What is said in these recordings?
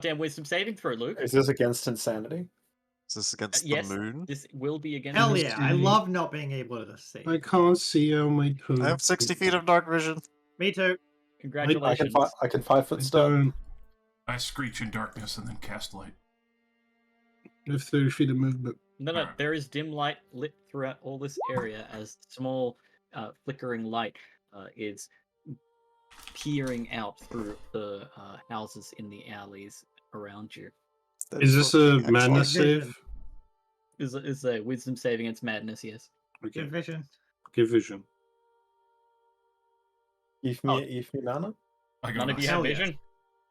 Damn wisdom saving throw, Luke. Is this against insanity? Is this against the Yes, moon? this will be against. Hell the yeah! moon. I love not being able to see. I can't see on my toes. I have 60 feet of dark vision. Me too. Congratulations. I can 5-foot I step. don't. I screech in darkness and then cast light. I have 30 feet of movement. No, Alright. there is dim light lit throughout all this area as small flickering light is peering out through the houses in the alleys around you. Is this a Excellent. madness Vision. save? Is a wisdom saving against madness, yes. Okay, Good vision. give vision. If me mana? I got None of you us. have Hell yeah. vision?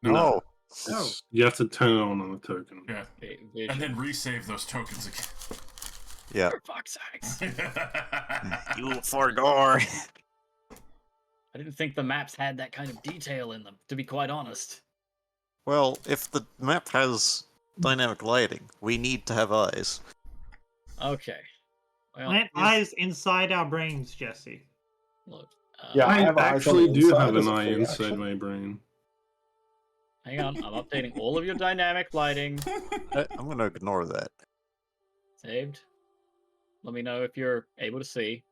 No. Oh. You have to turn it on the token. Yeah. Okay, And vision. then resave those tokens again. Yeah. For fuck's sakes. You forgore. I didn't think the maps had that kind of detail in them, to be quite honest. Well, if the map has dynamic lighting, we need to have eyes. Okay. Well, Plant here's- eyes inside our brains, Jesse. Look, Yeah, I I have eyes on actually the do inside have as an a eye free inside action. my brain. hang on, I'm updating all of your dynamic lighting. I'm gonna ignore that. Saved. Let me know if you're able to see.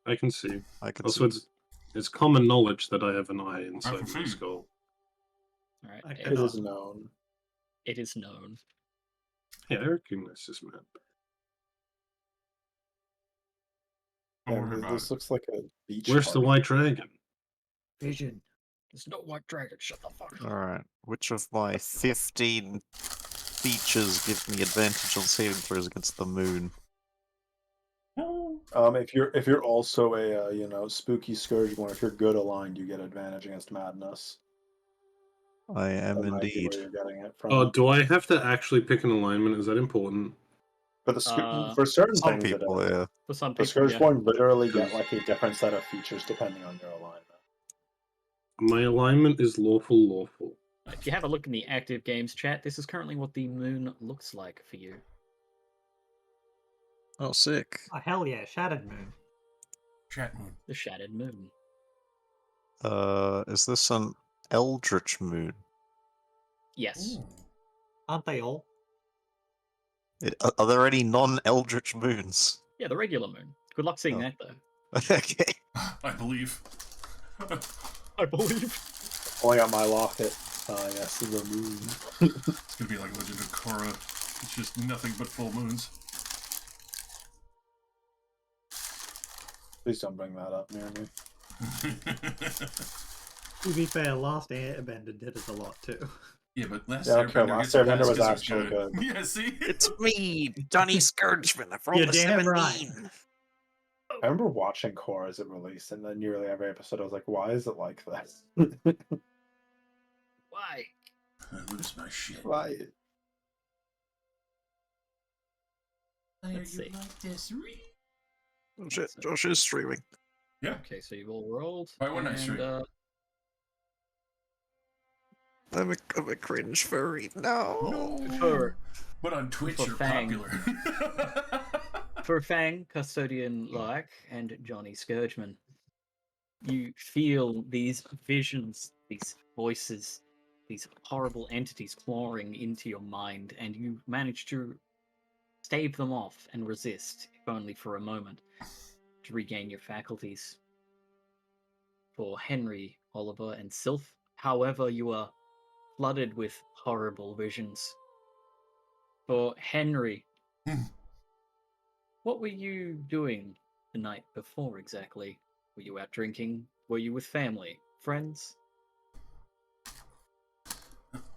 I can see. I can Also, see. it's common knowledge that I have an eye can inside my see. skull. Alright, I It cannot. is known. it is known. Yeah, I recognize this map. Don't Yeah, worry about this it. looks like a beach. Where's the party. white dragon? Vision. There's no white dragon, shut the fuck up. Alright. Which of my 15 features give me advantage on saving throws against the moon? If you're also a spooky scourge one, if you're good aligned, you get advantage against madness. I am That might be indeed. where you're getting it from. Oh, do I have to actually pick an alignment? Is that important? But for certain Some things, people, it, yeah. For some the people, scourge yeah. one literally get like a different set of features depending on your alignment. My alignment is lawful. If you have a look in the active games chat, this is currently what the moon looks like for you. Oh, sick. Oh, hell yeah, Shattered Moon. Chat moon. The shattered moon. Is this an eldritch moon? Yes. Ooh. Aren't they all? Are there any non-eldritch moons? Yeah, the regular moon. Good luck seeing Oh. that, though. Okay. I believe. I believe. Pulling out my locket. Yes, the moon. It's gonna be like Legend of Korra. It's just nothing but full moons. Please don't bring that up near me. To be fair, Last Airbender did it a lot too. Yeah, but last Yeah, okay, Airbender, Last gets a Airbender pass was 'cause it actually good. Yeah, see? It's me, Johnny Scourgeman. I've rolled You're a damn 17. right. I remember watching Korra as it released, and then nearly every episode I was like, why is it like this? Why? I lose my shit. Why? Let's see. Like this? Oh shit, Josh is streaming. Yeah. Okay, so you've all rolled. Why wouldn't I and, stream? I'm a cringe furry. No. For, But on Twitch, for you're Fang. popular. for Fang, Custodian Lark, and Johnny Scourgeman, you feel these visions, these voices, these horrible entities clawing into your mind, and you manage to stave them off and resist, if only for a moment, to regain your faculties. For Henry, Oliver, and Sylph, however, you are flooded with horrible visions. For Henry, what were you doing the night before exactly? Were you out drinking? Were you with family? Friends?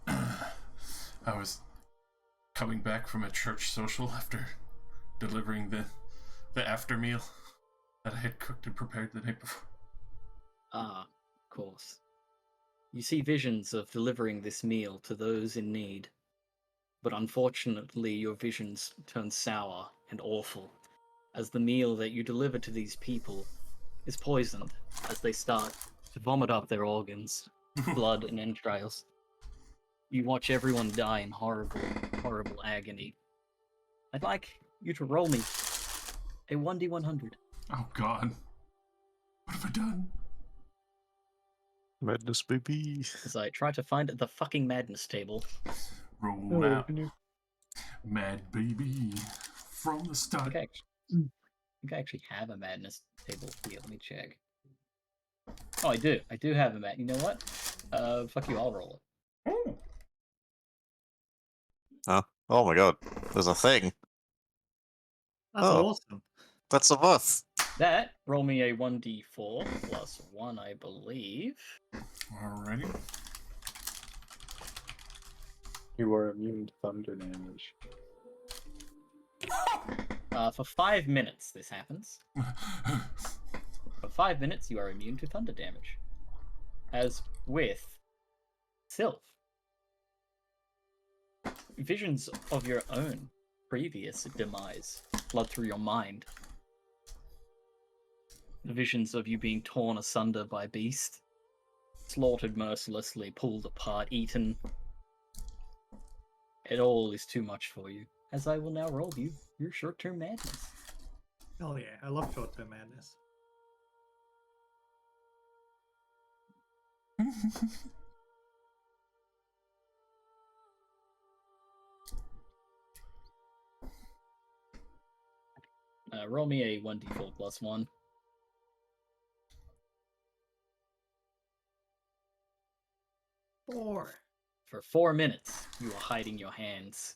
I was coming back from a church social after delivering the after meal that I had cooked and prepared the night before. Ah, of course. You see visions of delivering this meal to those in need, but unfortunately your visions turn sour and awful, as the meal that you deliver to these people is poisoned as they start to vomit up their organs, blood and entrails. You watch everyone die in horrible, horrible agony. I'd like you to roll me a 1d100. Oh god. What have I done? Madness, baby. as I try to find the fucking madness table. Roll out, mad baby, from the I start. think I actually have a madness table here. Let me check. Oh, I do. I do have a mad. You know what? Fuck you. I'll roll it. Oh, Huh? Oh my god. There's a thing. That's Oh. awesome. That's a buff. That, roll me a 1d4 plus 1, I believe. alrighty. You are immune to thunder damage. For 5 minutes, this happens. For 5 minutes, you are immune to thunder damage. As with Sylph. Visions of your own previous demise flood through your mind. The visions of you being torn asunder by beast, slaughtered mercilessly, pulled apart, eaten. It all is too much for you, as I will now roll you your short-term madness. Oh yeah, I love short-term madness. Roll me a 1d4 plus 1. 4. For 4 minutes, you are hiding your hands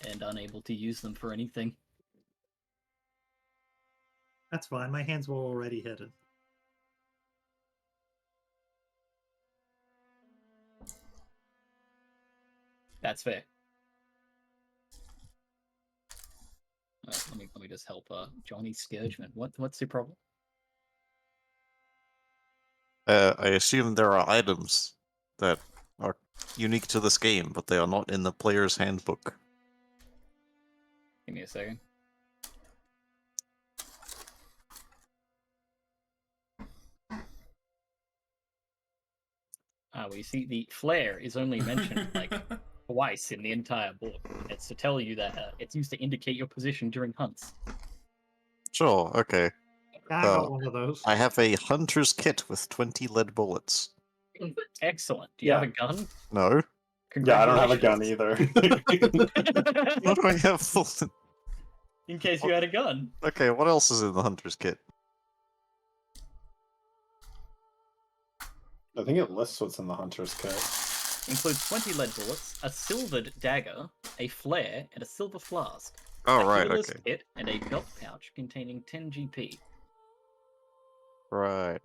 and unable to use them for anything. That's fine. My hands were already hidden. That's fair. Let me just help Johnny Scourgeman. What's your problem? I assume there are items that are unique to this game, but they are not in the player's handbook. Give me a second. Well, you see, the flare is only mentioned like twice in the entire book. It's to tell you that it's used to indicate your position during hunts. Sure, okay. I got one of those. I have a hunter's kit with 20 lead bullets. Excellent. Do you have a gun? No. Yeah, I don't have a gun Congratulations. either. What do I have for... In case you had a gun. Okay, what else is in the hunter's kit? I think it lists what's in the hunter's kit. Includes 20 lead bullets, a silvered dagger, a flare, and a silver flask. Oh, a right, healer's okay. kit, and a belt pouch containing 10 GP. Right.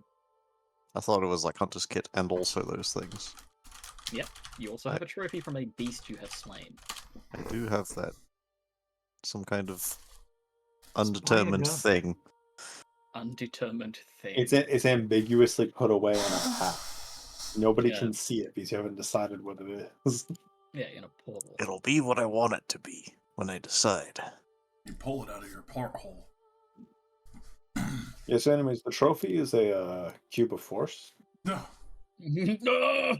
I thought it was like hunter's kit and also those things. Yep. You also have a trophy from a beast you have slain. I do have that. Some kind of undetermined gun. thing. Undetermined thing. It's ambiguously put away in a hat. Nobody Yeah. can see it because you haven't decided what it is. Yeah, in a portal. It'll be what I want it to be when I decide. You pull it out of your porthole. Yes, anyways, the trophy is a cube of force. No. No!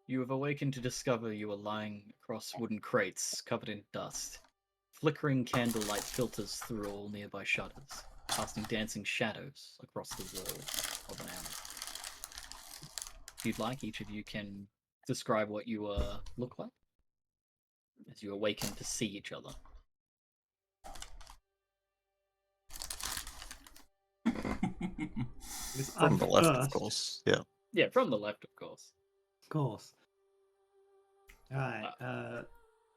You have awakened to discover you are lying across wooden crates covered in dust. Flickering candlelight filters through all nearby shutters, casting dancing shadows across the wall of an alley. If you'd like, each of you can describe what you look like as you awaken to see each other. From the left, of First. course. Yeah. Yeah, from the left, of course. Of course. Alright,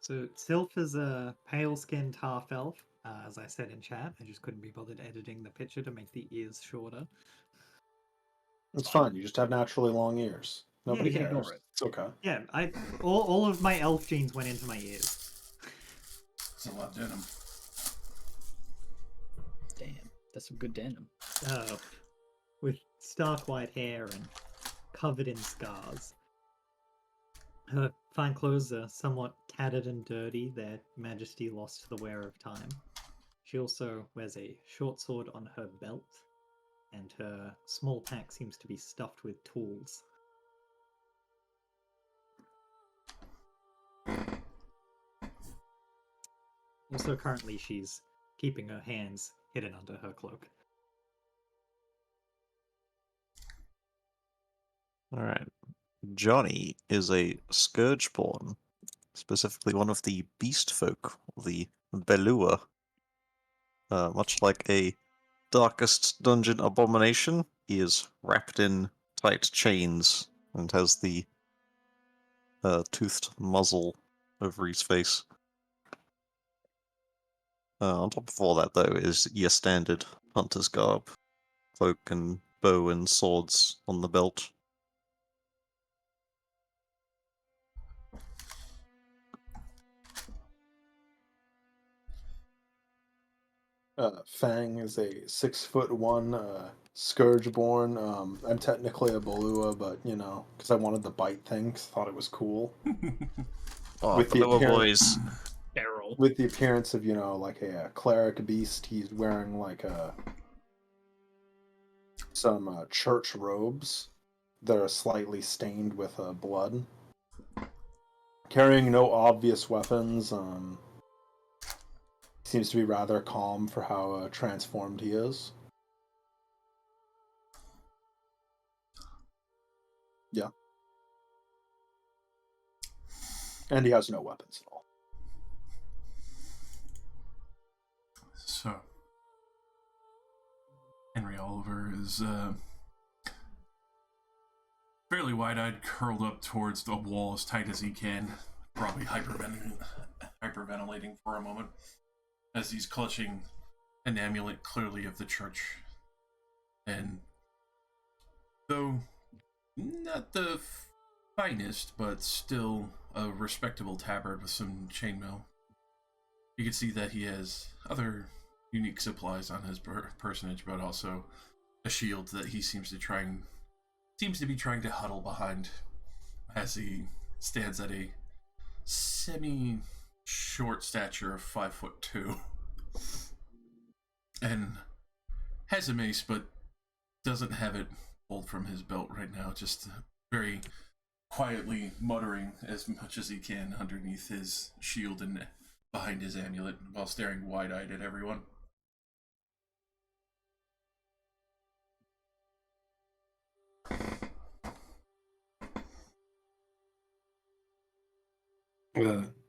so Sylph is a pale-skinned half-elf. As I said in chat, I just couldn't be bothered editing the picture to make the ears shorter. It's fine. You just have naturally long ears. Nobody you can cares. ignore it. It's okay. Yeah, all of my elf genes went into my ears. It's a lot of denim. Damn, that's some good denim. With stark white hair and covered in scars. Her fine clothes are somewhat tattered and dirty, their majesty lost to the wear of time. She also wears a short sword on her belt, and her small pack seems to be stuffed with tools. Also, currently, she's keeping her hands hidden under her cloak. Alright. Johnny is a Scourgeborn, specifically one of the beast folk, the Belua. Much like a darkest dungeon abomination, he is wrapped in tight chains and has the toothed muzzle over his face. On top of all that, though, is your standard hunter's garb, cloak and bow and swords on the belt. Fang is a 6'1" Scourgeborn. I'm technically a Balua, but because I wanted the bite thing, 'cause I thought it was cool. Oh, With the the little appearance- boys. Barrel. With the appearance of like a cleric beast, he's wearing like some church robes that are slightly stained with blood. Carrying no obvious weapons. Seems to be rather calm for how transformed he is. Yeah. And he has no weapons at all. So, Henry Oliver is fairly wide-eyed, curled up towards the wall as tight as he can, probably hyperventilating for a moment, as he's clutching an amulet clearly of the church. And though not the finest, but still a respectable tabard with some chainmail, you can see that he has other unique supplies on his personage, but also a shield that he seems to be trying to huddle behind as he stands at a semi-short stature of 5'2", and has a mace, but doesn't have it pulled from his belt right now. Just very quietly muttering as much as he can underneath his shield and behind his amulet, while staring wide-eyed at everyone.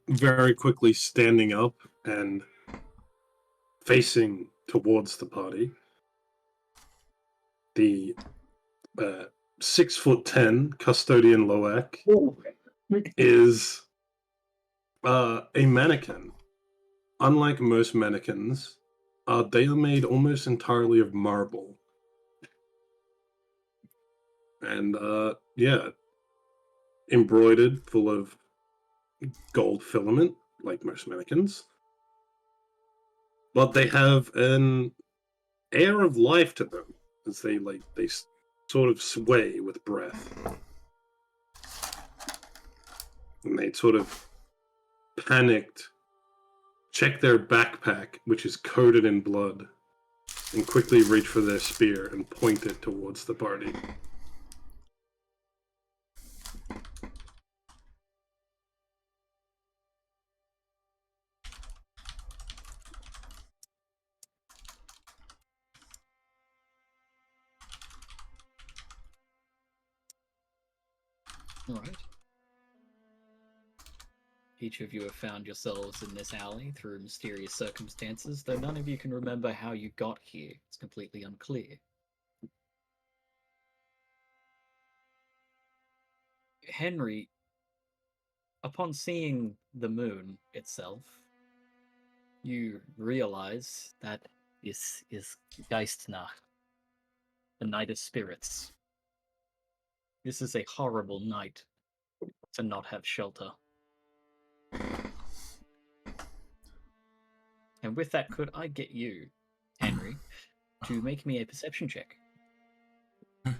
Very quickly standing up and facing towards the party. The 6'10" custodian Loak is a mannequin. Unlike most mannequins, they are made almost entirely of marble. And embroidered full of gold filament, like most mannequins. But they have an air of life to them, as they sort of sway with breath. And they sort of panicked, check their backpack, which is coated in blood, and quickly reach for their spear and point it towards the party. All right. Each of you have found yourselves in this alley through mysterious circumstances, though none of you can remember how you got here. It's completely unclear. Henry, upon seeing the moon itself, you realize that this is Geistnacht, the night of spirits. This is a horrible night to not have shelter. And with that, could I get you, Henry, to make me a perception check? I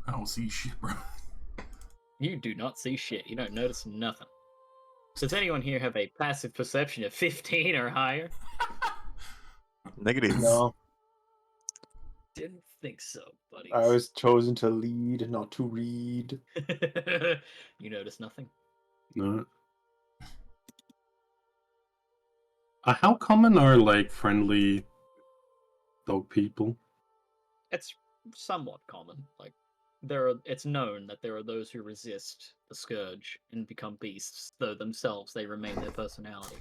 don't see shit, bro. You do not see shit. You don't notice nothing. So does anyone here have a passive perception of 15 or higher? Negative. No, Didn't think so, buddies. I was chosen to lead, not to read. You notice nothing. No. How common are friendly dog people? It's somewhat common. Like it's known that there are those who resist the scourge and become beasts, though themselves they remain their personality.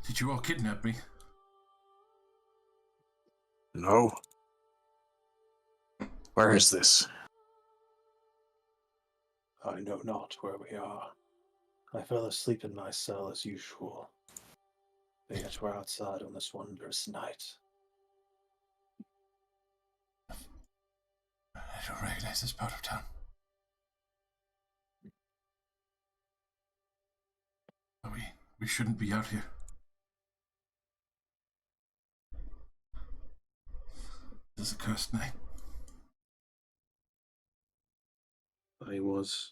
Did you all kidnap me? No. Where is this? I know not where we are. I fell asleep in my cell as usual. But yet we're outside on this wondrous night. I don't recognize this part of town. We shouldn't be out here. This is a cursed night. I was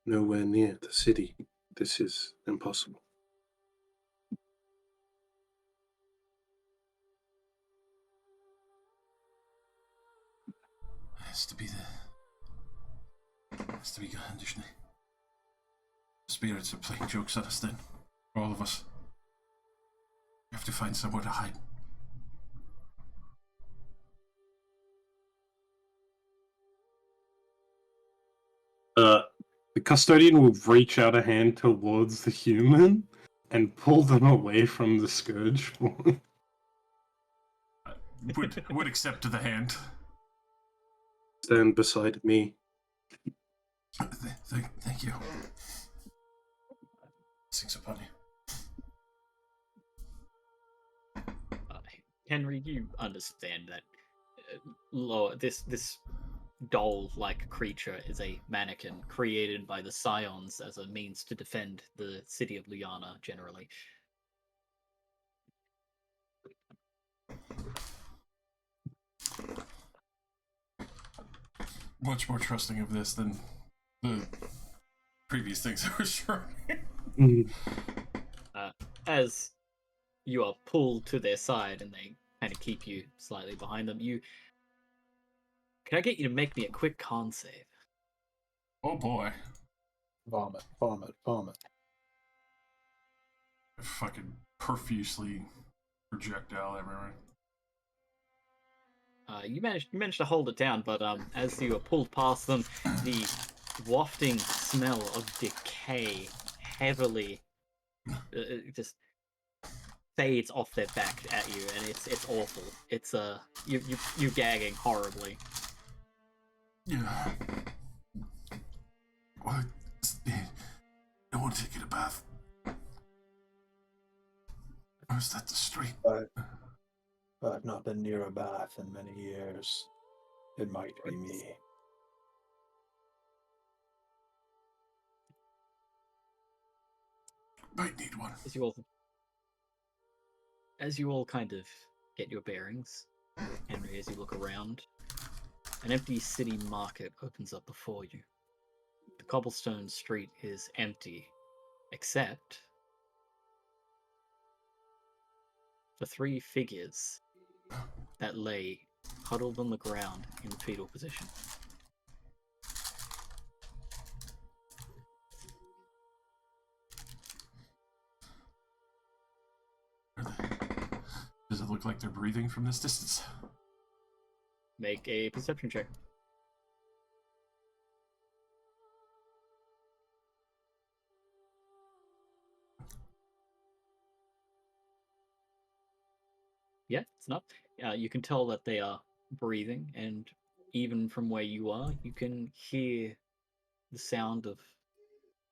nowhere near the city. This is impossible. Has to be conditioning. Spirits are playing jokes at us then. All of us. We have to find somewhere to hide. The custodian will reach out a hand towards the human and pull them away from the scourge. Would accept the hand. Stand beside me. Thank you. Blessings upon you. Henry, you understand that this doll-like creature is a mannequin created by the Scions as a means to defend the city of Luyana generally. Much more trusting of this than the previous things I was trying. As you are pulled to their side and they kind of keep you slightly behind them, can I get you to make me a quick con save? Oh boy. Vomit, vomit, vomit. Fucking profusely projectile everywhere. You managed to hold it down, but as you are pulled past them, the wafting smell of decay heavily just fades off their back at you, and it's awful. It's you gagging horribly. Yeah. What? I want to take a bath. Or is that the street? I've not been near a bath in many years. It might be me. Might need one. As you all kind of get your bearings, Henry, as you look around, an empty city market opens up before you. The cobblestone street is empty, except for three figures that lay huddled on the ground in the fetal position. Does it look like they're breathing from this distance? Make a perception check. Yeah, it's not. You can tell that they are breathing, and even from where you are, you can hear the sound of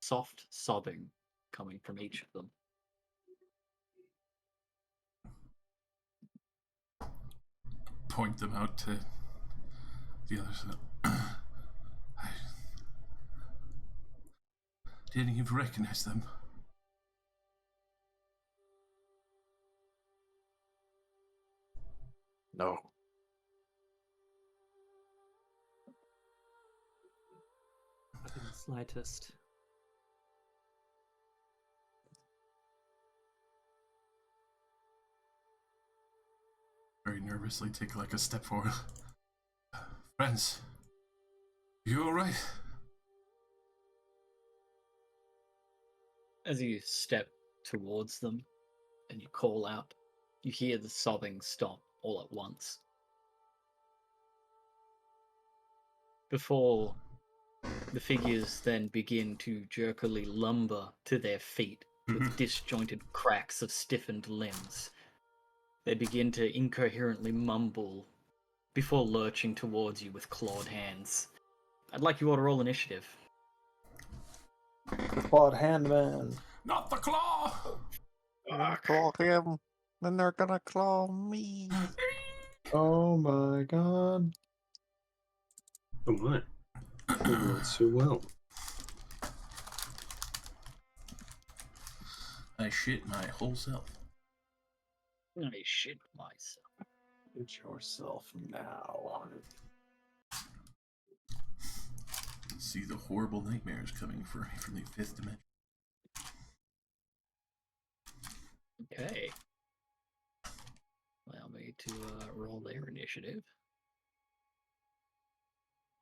soft sobbing coming from each of them. Point them out to the others. I didn't even recognize them. No. Not in the slightest. Very nervously take like a step forward. Friends, you alright? As you step towards them and you call out, you hear the sobbing stop all at once. Before the figures then begin to jerkily lumber to their feet with disjointed cracks of stiffened limbs. They begin to incoherently mumble before lurching towards you with clawed hands. I'd like you all to roll initiative. Clawed hand man. Not the claw! They're gonna claw him, then they're gonna claw me. Oh my god. Oh my. Not so well. I shit my whole self. I shit myself. Get yourself now. See the horrible nightmares coming for me from the 5th dimension. Okay. Allow me to roll their initiative.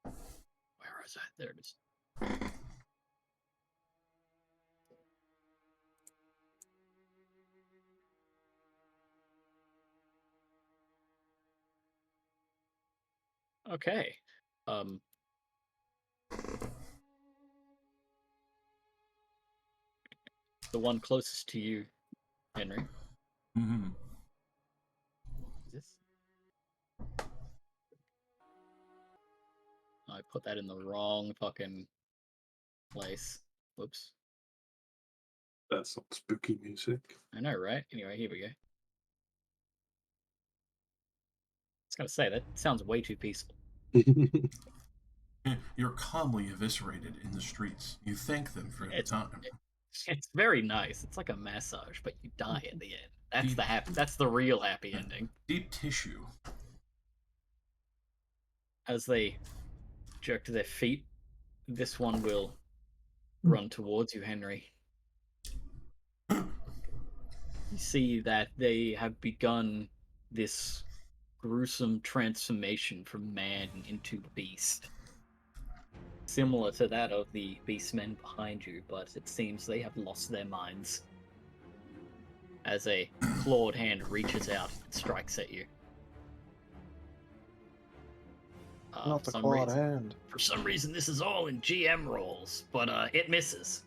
Where is that? There it is. Okay. The one closest to you, Henry. Mm-hmm. Is this? I put that in the wrong fucking place. Whoops. That's not spooky music. I know, right? Anyway, here we go. I was gonna say, that sounds way too peaceful. You're calmly eviscerated in the streets. You thank them for the time. It's very nice. It's like a massage, but you die at the end. That's the happy. That's the real happy ending. Deep tissue. As they jerk to their feet, this one will run towards you, Henry. You see that they have begun this gruesome transformation from man into beast. Similar to that of the beastmen behind you, but it seems they have lost their minds. As a clawed hand reaches out and strikes at you. Not the clawed hand. For some reason, this is all in GM rolls, but it misses.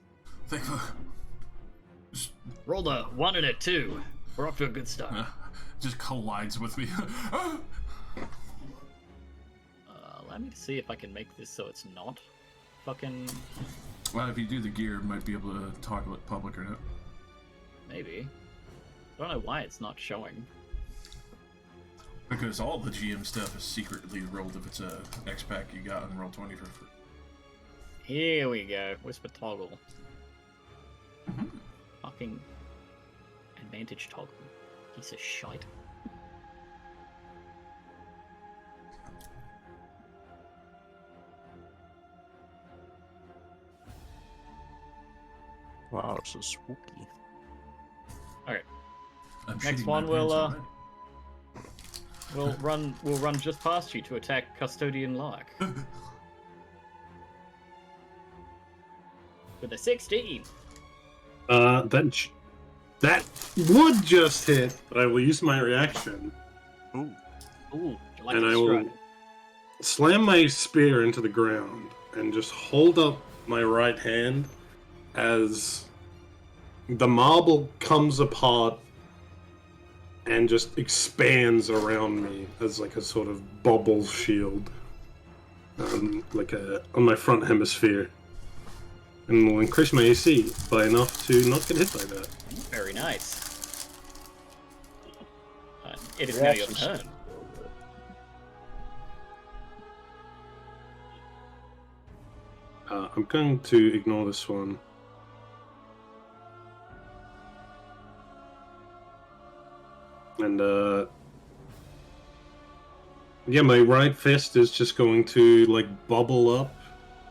Rolled a 1 and a 2. We're off to a good start. Just collides with me. Allow me to see if I can make this so it's not fucking... Well, if you do the gear, it might be able to toggle it public or not. Maybe. I don't know why it's not showing. Because all the GM stuff is secretly rolled if it's a X-Pack you got on Roll20 for free. Here we go. Whisper toggle. Fucking advantage toggle. Piece of shite. Wow, this is spooky. Alright. I'm Next shitting one my will, pants already. we'll run just past you to attack Custodian Lark. With a 16. That would just hit, but I will use my reaction. Ooh. Ooh, you like And to I will strut. slam my spear into the ground and just hold up my right hand as the marble comes apart and just expands around me as like a sort of bubble shield, on my front hemisphere, and will increase my AC by enough to not get hit by that. Very nice. It is now your turn. I'm going to ignore this one. And, yeah, my right fist is just going to, like, bubble up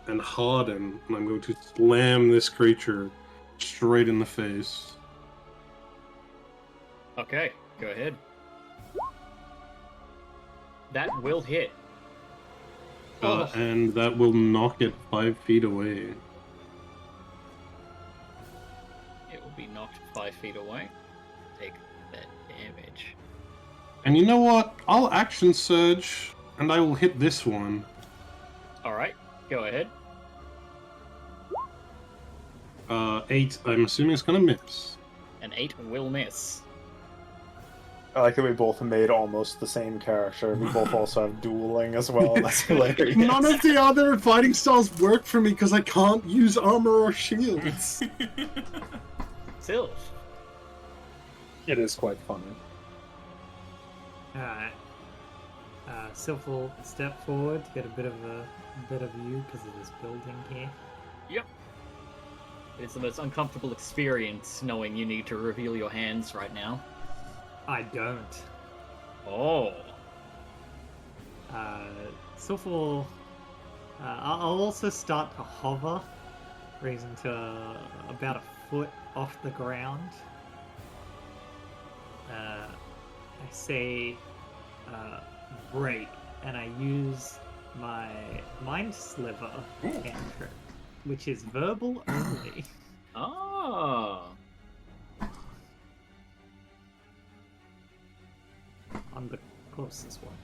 and harden, and I'm going to slam this creature straight in the face. Okay, go ahead. That will hit. And that will knock it 5 feet away. knocked 5 feet away. Take that damage. And you know what? I'll action surge, and I will hit this one. Alright, go ahead. 8. I'm assuming it's gonna miss. An 8 will miss. I like that we both made almost the same character. We both also have dueling as well. That's hilarious. None of the other fighting styles work for me because I can't use armor or shields. Sylph. It is quite funny. Alright. Sylph will step forward to get a bit of a better view because of this building here. Yep. It's the most uncomfortable experience knowing you need to reveal your hands right now. I don't. Oh. Sylph will... I'll also start to hover, raising to about a foot off the ground. I say break, and I use my Mind Sliver cantrip, which is verbal only. Oh. On the closest one.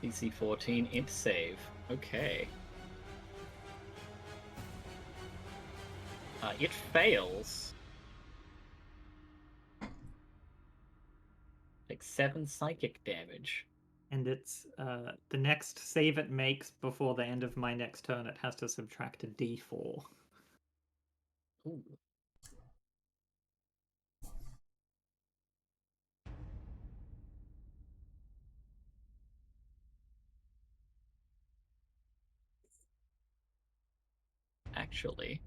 DC 14 int save. Okay. It fails. Takes 7 psychic damage. And it's the next save it makes before the end of my next turn, it has to subtract a d4. Ooh. Actually,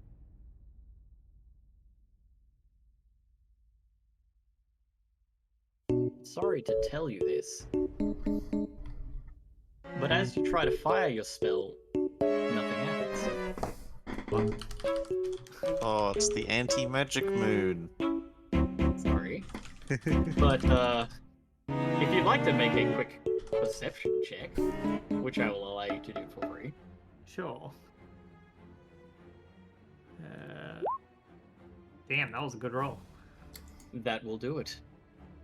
sorry to tell you this, but as you try to fire your spell, nothing happens. Oh, it's the anti-magic moon. Sorry. But, if you'd like to make a quick perception check, which I will allow you to do for free. Sure. Damn, that was a good roll. That will do it.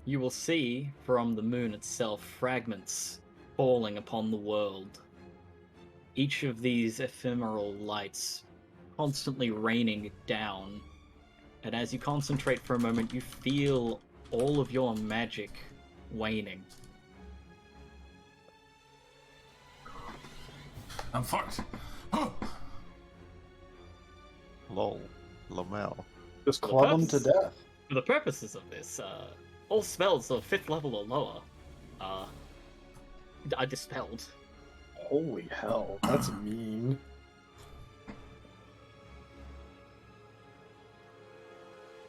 You will see from the moon itself fragments falling upon the world. Each of these ephemeral lights constantly raining down. And as you concentrate for a moment, you feel all of your magic waning. I'm fucked. Oh. Lol. Lamel. Just club him to death. For the purposes of this, all spells of 5th level or lower are dispelled. Holy hell, that's mean.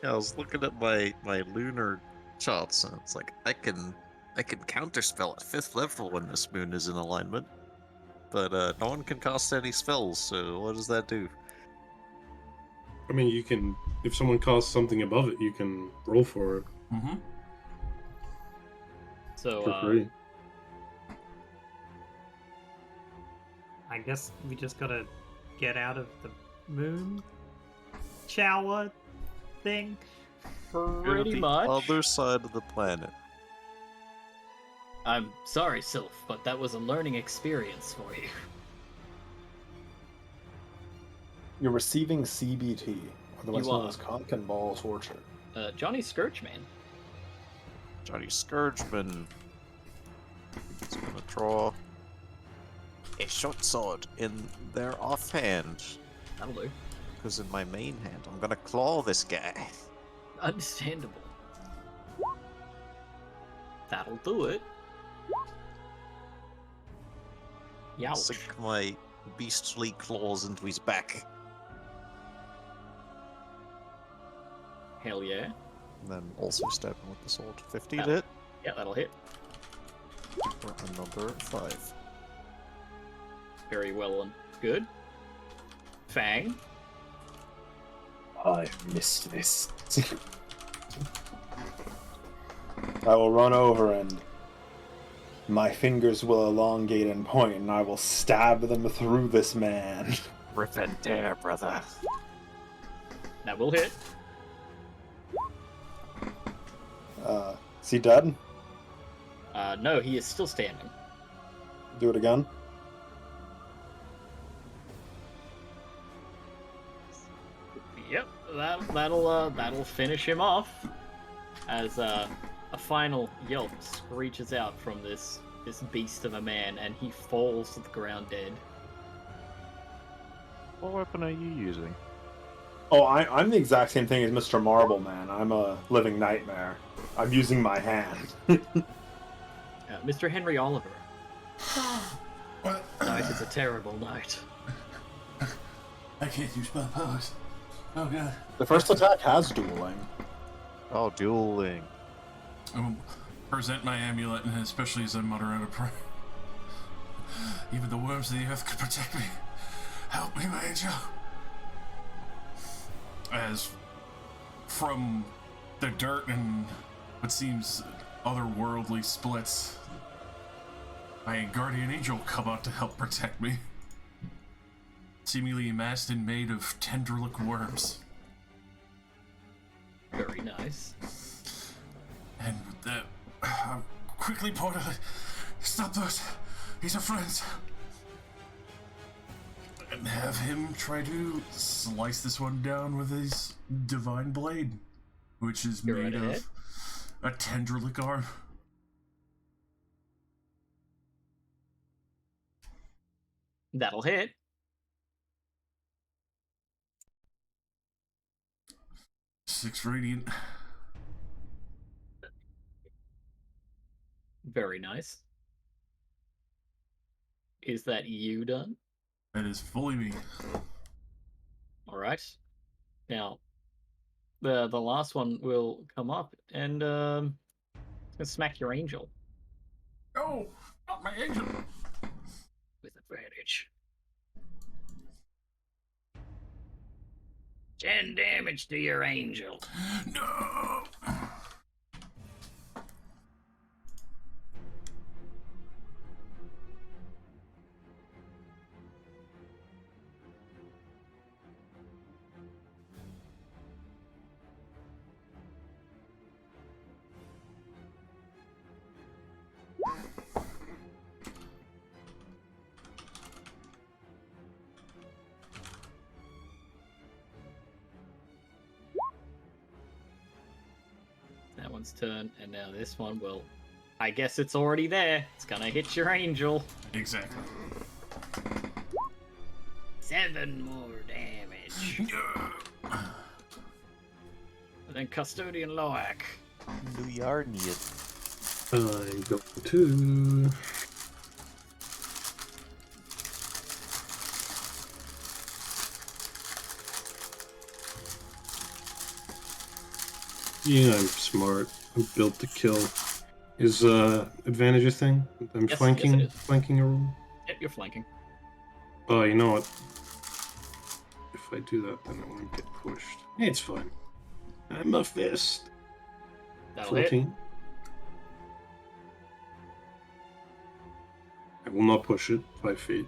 Yeah, I was looking at my lunar charts, and it's like I can counterspell at 5th level when this moon is in alignment, but no one can cast any spells. So what does that do? I mean, you can, if someone casts something above it, you can roll for it Mm-hmm. So, for free. I guess we just gotta get out of the moon shower thing. pretty the much. other side of the planet. I'm sorry, Sylph, but that was a learning experience for you. You're receiving CBT, otherwise You known are. as cock and ball torture. Johnny Scourgeman. Johnny Scourgeman is gonna draw a short sword in their offhand, That'll do. because in my main hand I'm gonna claw this guy. Understandable. That'll do it. Youch. Sink my beastly claws into his back, Hell yeah. and then also stab him with the sword. 15 Yeah. hit Yeah, that'll hit. for another 5. Very well and good. Fang. I missed this. I will run over and my fingers will elongate and point, and I will stab them through this man. Rip and tear, brother. That will hit. Is he dead? No, he is still standing. Do it again. Yep, that'll finish him off. As a final yelp screeches out from this beast of a man, and he falls to the ground dead. What weapon are you using? Oh, I'm the exact same thing as Mr. Marble Man. I'm a living nightmare. I'm using my hand. Mr. Henry Oliver. What? Night is a terrible night. I can't use my powers. Oh god. The first attack has dueling. Oh, dueling. Present my amulet, and especially as I mutter out a prayer. Even the worms of the earth could protect me. Help me, my angel. As from the dirt and what seems otherworldly splits, my guardian angel come out to help protect me. Seemingly amassed and made of Tenderlook worms. Very nice. And with that, quickly point out, stop those. These are friends. And have him try to slice this one down with his divine blade, which is You're made right of ahead. a Tenderlook arm. That'll hit. Six radiant. Very nice. Is that you done? That is fully me. All right. Now, the last one will come up and it's gonna smack your angel Oh, not my angel. with advantage. 10 damage to your angel. No. That one's turn, and now this one will. I guess it's already there. It's gonna hit your angel. Exactly. 7 more damage. No. And then Custodian Loak. Do you need it? I'm going to. Yeah, I'm smart. I'm built to kill. Is advantage a thing? I'm Yes, flanking, yes it is. flanking a room. Yep, you're flanking. Oh, you know what? If I do that, then I won't get pushed. It's fine. I'm a fist. That'll hit. 14. I will not push it 5 feet.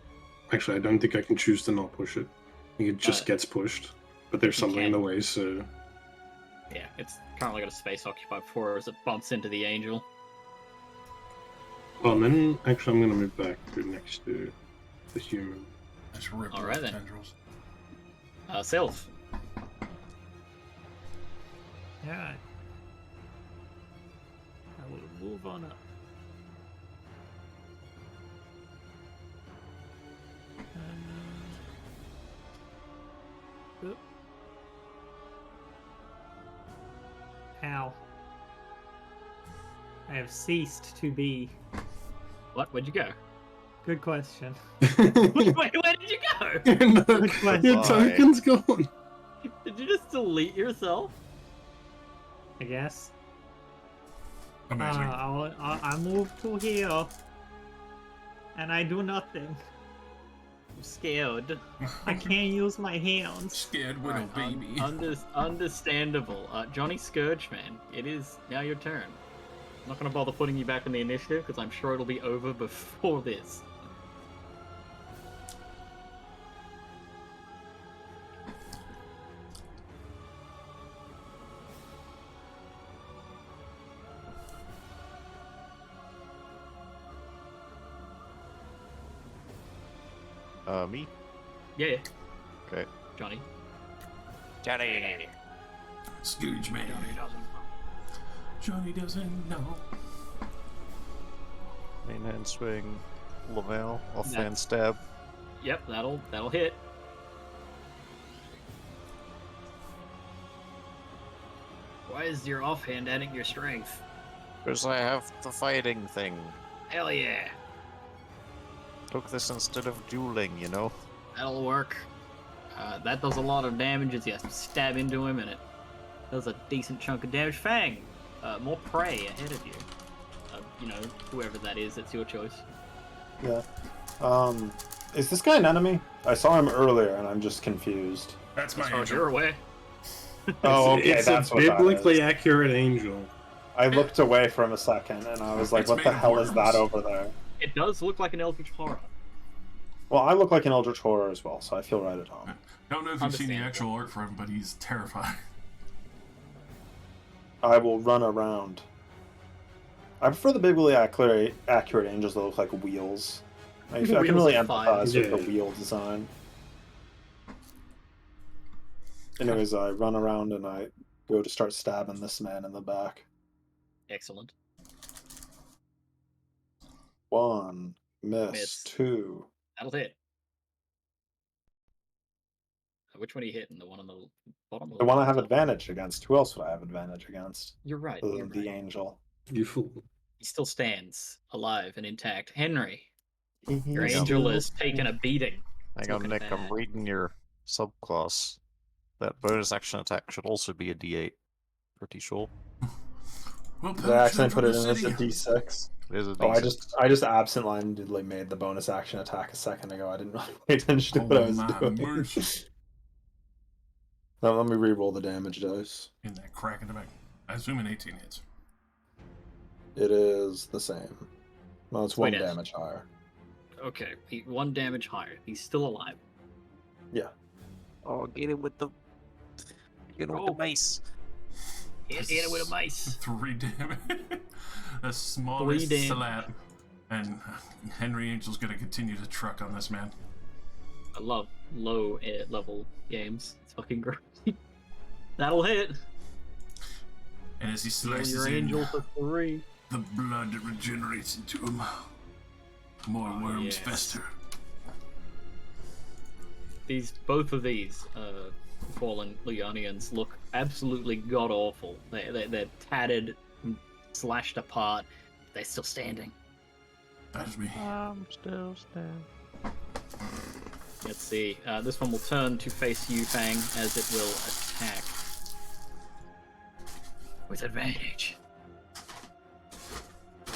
Actually, I don't think I can choose to not push it. I think it just gets pushed. But there's you something in can. the way, so. Yeah, it's currently got a space occupied before as it bumps into the angel. Well, then actually, I'm gonna move back to next to the human. Just rip All off right, then. tendrils. Sylph. Alright. I will move on up. Oop. Ow. I have ceased to be. What? Where'd you go? Good question. Wait, where did you go? Good question. Your token's gone. Did you just delete yourself? I guess. Amazing. I move to here. And I do nothing. I'm scared. I can't use my hands. Scared widow Alright, baby. understandable. Johnny Scourgeman, it is now your turn. I'm not going to bother putting you back in the initiative because I'm sure it'll be over before this. Me? Yeah, yeah. Okay. Johnny. Johnny! Scooge man. Johnny doesn't know. Main hand swing. Lavelle. Offhand That's- stab. Yep, that'll hit. Why is your offhand adding your strength? Because I have the fighting thing. Hell yeah, Took this instead of dueling, you know? that'll work. That does a lot of damage as you stab into him, and it does a decent chunk of damage. Fang, more prey ahead of you. You know, whoever that is, it's your choice. Yeah. Is this guy an enemy? I saw him earlier, and I'm just confused. That's my As far as angel. you're aware. Oh, okay, it's that's a what that biblically is. accurate angel. I looked away for a second, and I was like, It's what made the of hell is that worms. over there? It does look like an eldritch horror. Well, I look like an eldritch horror as well, so I feel right at home. Don't know if you've seen the Understandable. actual art for him, but he's terrifying. I will run around. I prefer the biblically accurate angels that look like wheels. I can Wheels really of fire. empathize with the Yeah. wheel design. Anyways, I run around and I go to start stabbing this man in the back. Excellent. 1, miss, Miss. 2. That'll hit. Which one are you hitting? The one on the bottom? Or The one I have top? advantage against. Who else would I have advantage against? You're right. Other You're than the right. angel. You fool. He still stands alive and intact. Henry, your He's angel still has taken a beating. It's Hang on, looking Nick, I'm bad. reading your subclass. That bonus action attack should also be a d8. Pretty sure. Well, Did I accidentally put it in as a city. d6? It is a Oh, d6. I just absentmindedly made the bonus action attack a second ago. I didn't really pay attention to what I Oh was my doing. mercy. Now let me re-roll the damage dice. In that crack in the back. I assume an 18 hits. It is the same. Well, it's one Wait, damage higher. Okay, 1 damage higher. He's still alive. Yeah. Oh, get him with the. Get him with Oh. the mace. Hit it with a mace. 3 damage. The smallest 3 damage. slap. And Henry Angel's gonna continue to truck on this man. I love low level games. It's fucking great. That'll hit. And as he Heal slices your in, angel for 3. the blood regenerates into him. More Oh, worms yes. fester. Both of these fallen Leonians look absolutely god awful. They're tattered, and slashed apart. They're still standing. That's me. I'm still standing. Let's see. This one will turn to face you, Fang, as it will attack with advantage.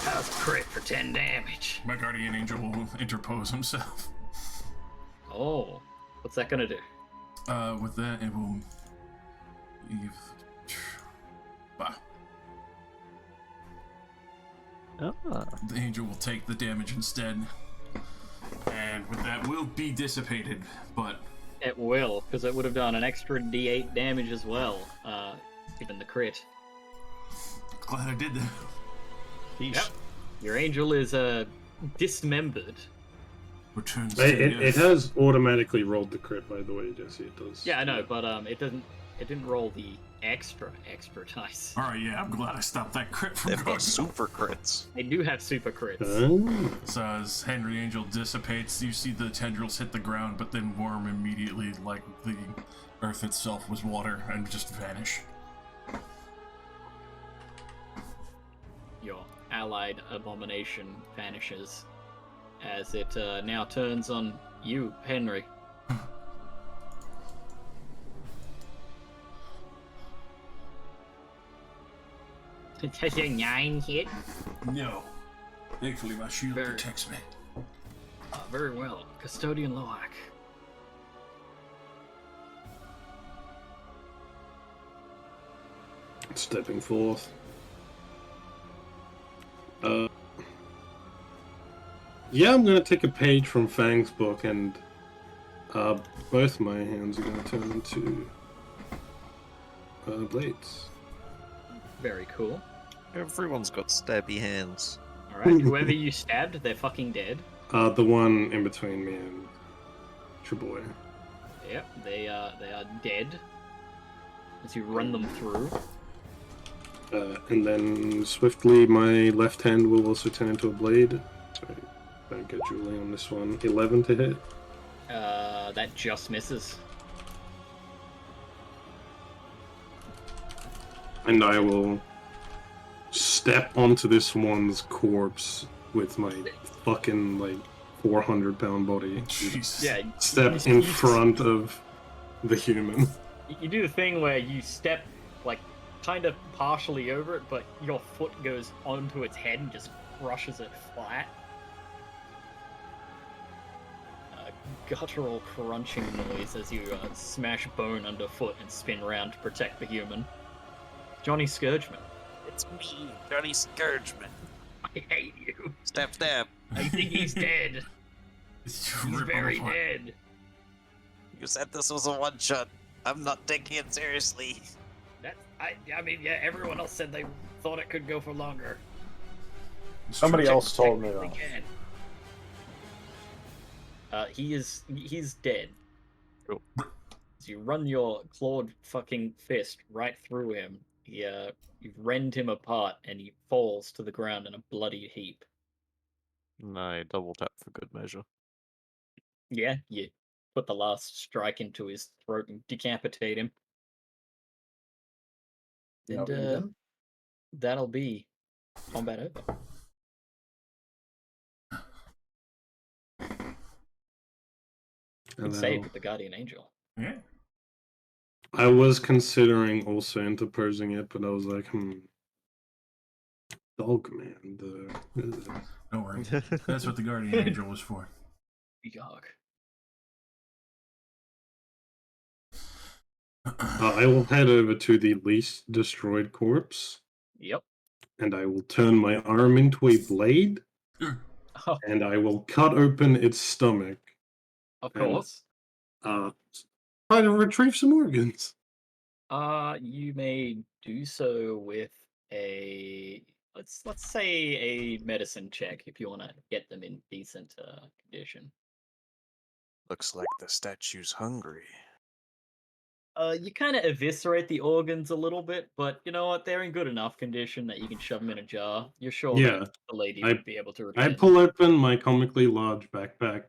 How's a crit for 10 damage? My guardian angel will interpose himself. Oh, what's that gonna do? With that, it will. Bah. Ah. The angel will take the damage instead. And with that, will be dissipated. But It will, because it would have done an extra d8 damage as well, given the crit. glad I did that. Yeesh. Yep. Your angel is dismembered. Returns It, to it, the it has automatically rolled the crit, by the way, Jesse. It does. Yeah, I know, but it didn't roll the extra dice. Alright, yeah, I'm glad I stopped that crit from They've going. got super crits. They do have super crits. Oh. So as Henry Angel dissipates, you see the tendrils hit the ground, but then worm immediately, like the earth itself was water, and just vanish. Your allied abomination vanishes as it now turns on you, Henry. Does your 9 hit? No. Thankfully, my shield Very- protects me. Very well. Custodian Loak. Stepping forth. Yeah, I'm gonna take a page from Fang's book, and both my hands are gonna turn into blades. Very cool. Everyone's got stabby hands. Alright, whoever you stabbed, they're fucking dead. The one in between me and Chaboy. Yep, they are dead as you run them through. And then swiftly, my left hand will also turn into a blade. Sorry, don't get Julie on this one. 11 to hit. That just misses. And I will step onto this one's corpse with my fucking, like, 400-pound body. Jesus. Yeah, Step in front of the human. You do the thing where you step, like, kind of partially over it, but your foot goes onto its head and just crushes it flat. Guttural crunching noise as you smash bone underfoot and spin round to protect the human. Johnny Scourgeman. It's me, Johnny Scourgeman. I hate you. Stab, stab. I think he's dead. He's very dead. You said this was a one-shot. I'm not taking it seriously. I mean, yeah, everyone else said they thought it could go for longer. Somebody else told me They that. He's dead. Cool. So you run your clawed fucking fist right through him. You rend him apart, and he falls to the ground in a bloody heap. And I double tap for good measure. Yeah, you put the last strike into his throat and decapitate him. Yeah, And we done? that'll be combat over. Good save with the Guardian Angel. Yeah. I was considering also interposing it, but I was like, Dog man. Don't worry. That's what the Guardian Angel was for. Yog. I will head over to the least destroyed corpse. Yep. And I will turn my arm into a blade. Oh, And I will cut open its stomach. of And, course. Try to retrieve some organs. You may do so with a let's say a medicine check if you want to get them in decent condition. Looks like the statue's hungry. You kind of eviscerate the organs a little bit, but you know what? They're in good enough condition that you can shove them in a jar. You're sure Yeah, that the lady I- would be able to I return pull open my comically large backpack,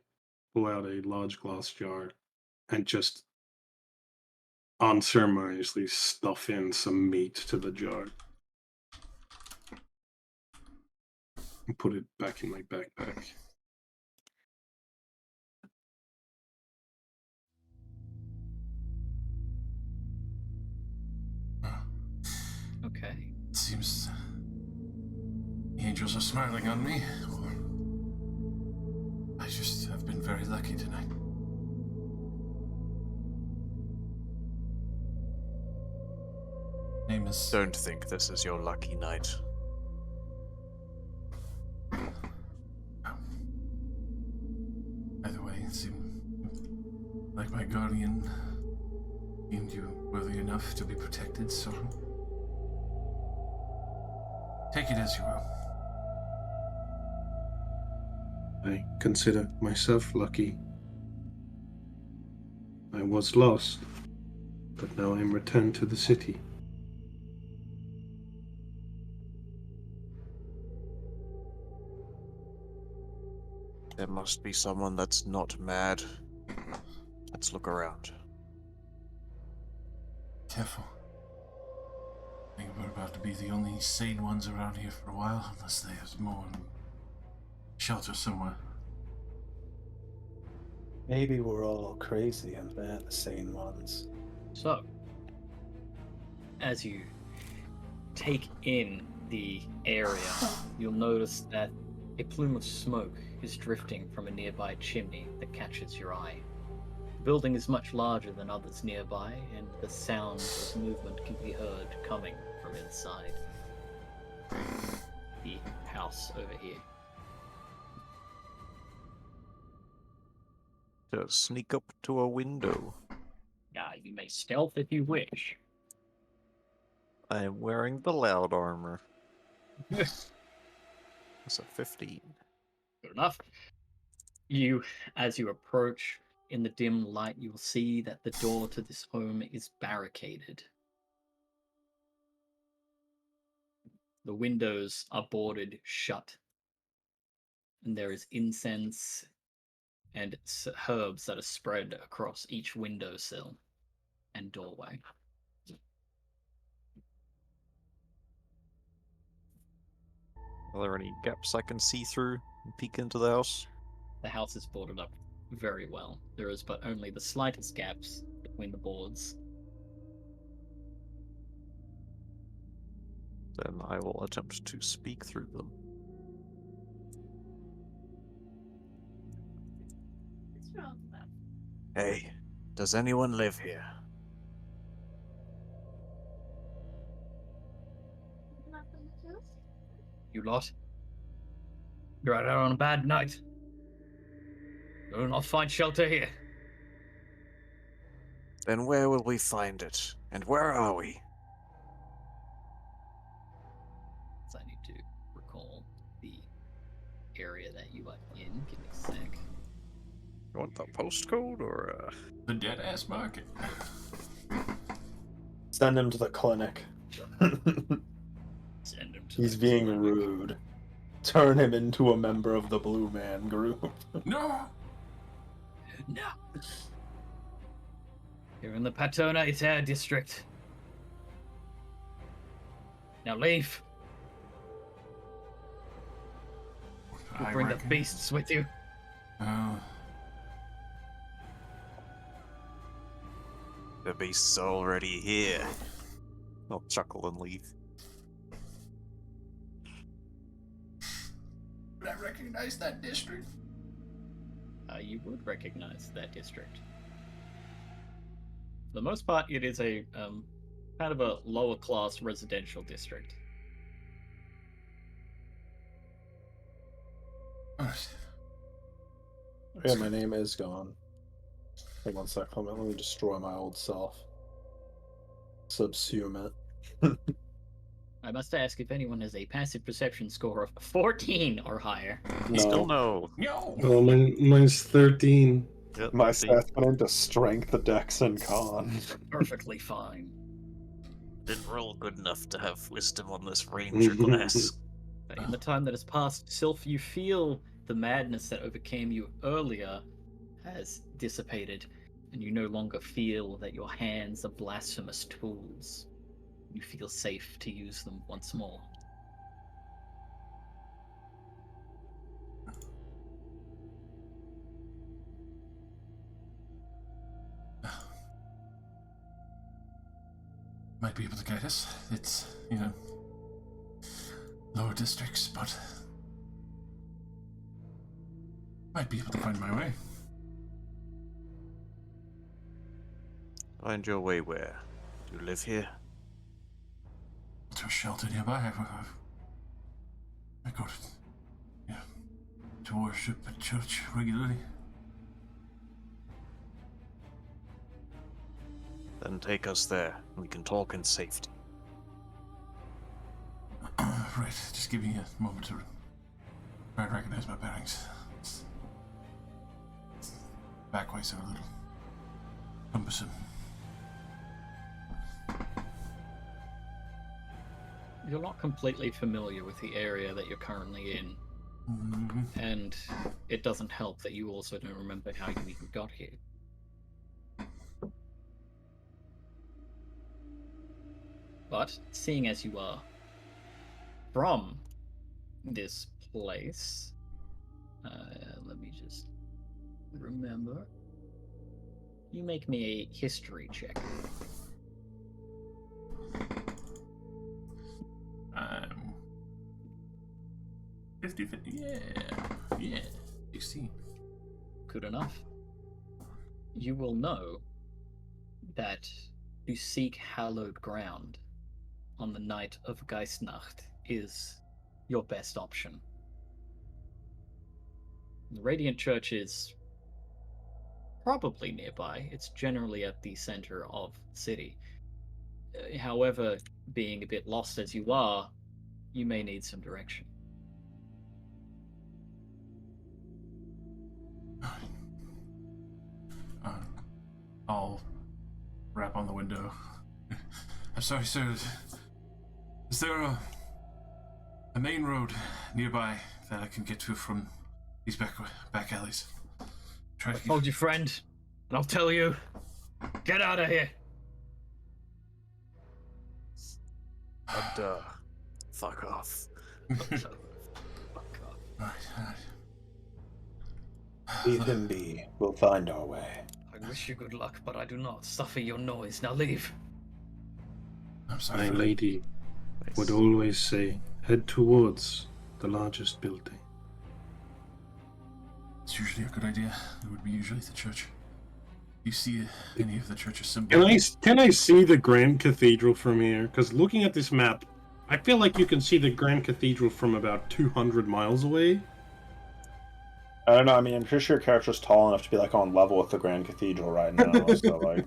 pull out a large glass jar, and just unceremoniously stuff in some meat to the jar. And put it back in my backpack. Okay. It seems the angels are smiling on me. I just have been very lucky tonight. Name is... Don't think this is your lucky night. Either way, it seemed like my guardian deemed you worthy enough to be protected, so take it as you will. I consider myself lucky. I was lost, but now I am returned to the city. There must be someone that's not mad. Let's look around. Careful. I think we're about to be the only sane ones around here for a while, unless there's more shelter somewhere. Maybe we're all crazy and they're the sane ones. So, as you take in the area, you'll notice that a plume of smoke is drifting from a nearby chimney that catches your eye. The building is much larger than others nearby, and the sound of movement can be heard coming from inside the house over here. To sneak up to a window. You may stealth if you wish. I am wearing the loud armor. That's a 15. Good enough. As you approach, in the dim light, you will see that the door to this home is barricaded. The windows are boarded shut, and there is incense and herbs that are spread across each windowsill and doorway. Are there any gaps I can see through and peek into the house? The house is boarded up very well. There is but only the slightest gaps between the boards. Then I will attempt to speak through them. Hey, does anyone live here? You lot, you're out on a bad night. You will not find shelter here. Then where will we find it? And where are we? So I need to recall the area that you are in. Give me a sec. You want the postcode or The dead ass market. Send him to the clinic. Send him to He's the being clinic. rude. Turn him into a member of the Blue Man group. No! No! You're in the Patona Iter district. Now leave. You I bring the reckon- beasts with you. the beast's already here? I'll chuckle and leave. Would I recognize that district? You would recognize that district. For the most part, it is a kind of a lower class residential district. Yeah, my name is gone. Hang on a sec. Let me destroy my old self. Subsume it. I must ask if anyone has a passive perception score of 14 or higher. Still No. no. No! Oh, mine's 13. Yep, My 13. stats went into strength, dex, and con. Perfectly fine. Didn't roll good enough to have wisdom on this ranger class. But in the time that has passed, Sylph, you feel the madness that overcame you earlier has dissipated, and you no longer feel that your hands are blasphemous tools. You feel safe to use them once more. Might be able to guide us. It's, lower districts, but might be able to find my way. Find your way where? Do you live here? To a shelter nearby. I go to worship at church regularly. Then take us there, and we can talk in safety. Right, just give me a moment to try and recognize my bearings. Backways are a little cumbersome. You're not completely familiar with the area that you're currently in, and it doesn't help that you also don't remember how you even got here. But seeing as you are from this place, let me just remember. You make me a history check. 50-50. Yeah. 16. Good enough. You will know that to seek hallowed ground on the night of Geistnacht is your best option. The Radiant Church is probably nearby. It's generally at the center of the city. However, being a bit lost as you are, you may need some direction. I'll rap on the window. I'm sorry, sir. Is there a main road nearby that I can get to from these back alleys? Try to Hold your friend, and I'll tell you. Get out of here. And, fuck off. Alright, alright. Leave him be. We'll find our way. I wish you good luck, but I do not suffer your noise. Now leave. I'm sorry. My for- lady Nice. would always say, head towards the largest building. It's usually a good idea. It would be usually the church. You see any of the church's symbols? Can I see the Grand Cathedral from here? Because looking at this map, I feel like you can see the Grand Cathedral from about 200 miles away. I don't know. I mean, I'm pretty sure your character's tall enough to be like on level with the Grand Cathedral right now. So like,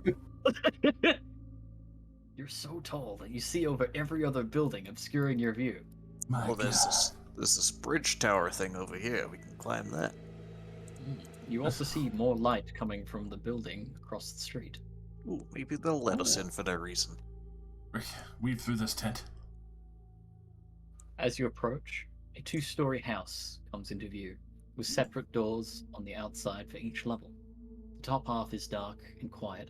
You're so tall that you see over every other building, obscuring your view. My Well, there's God. this bridge tower thing over here. We can climb that. You also see more light coming from the building across the street. Ooh, maybe they'll let us in for no reason. Rick, weave through this tent. As you approach, a two-story house comes into view, with separate doors on the outside for each level. The top half is dark and quiet,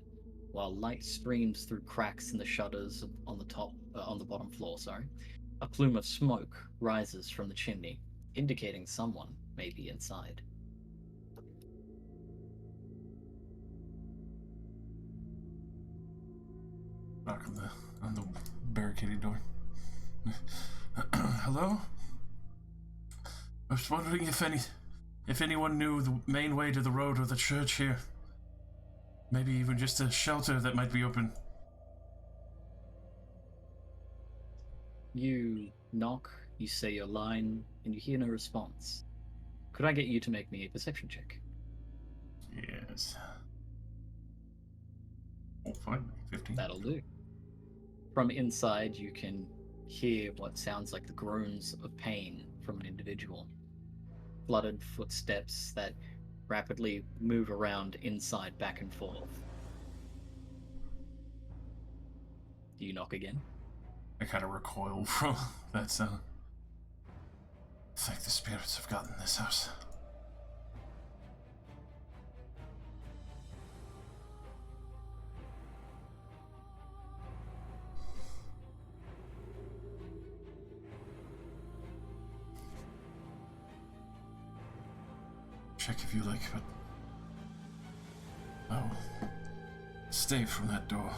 while light streams through cracks in the shutters on the bottom floor. A plume of smoke rises from the chimney, indicating someone may be inside. Knock on the barricaded door. Hello? I was wondering if anyone knew the main way to the road or the church here. Maybe even just a shelter that might be open. You knock, you say your line, and you hear no response. Could I get you to make me a perception check? Yes. Oh, fine. 15. That'll do. From inside, you can hear what sounds like the groans of pain from an individual. Flooded footsteps that rapidly move around inside, back and forth. Do you knock again? I kind of recoil from that sound. It's like the spirits have gotten this house. Check if you like, but I will stay from that door.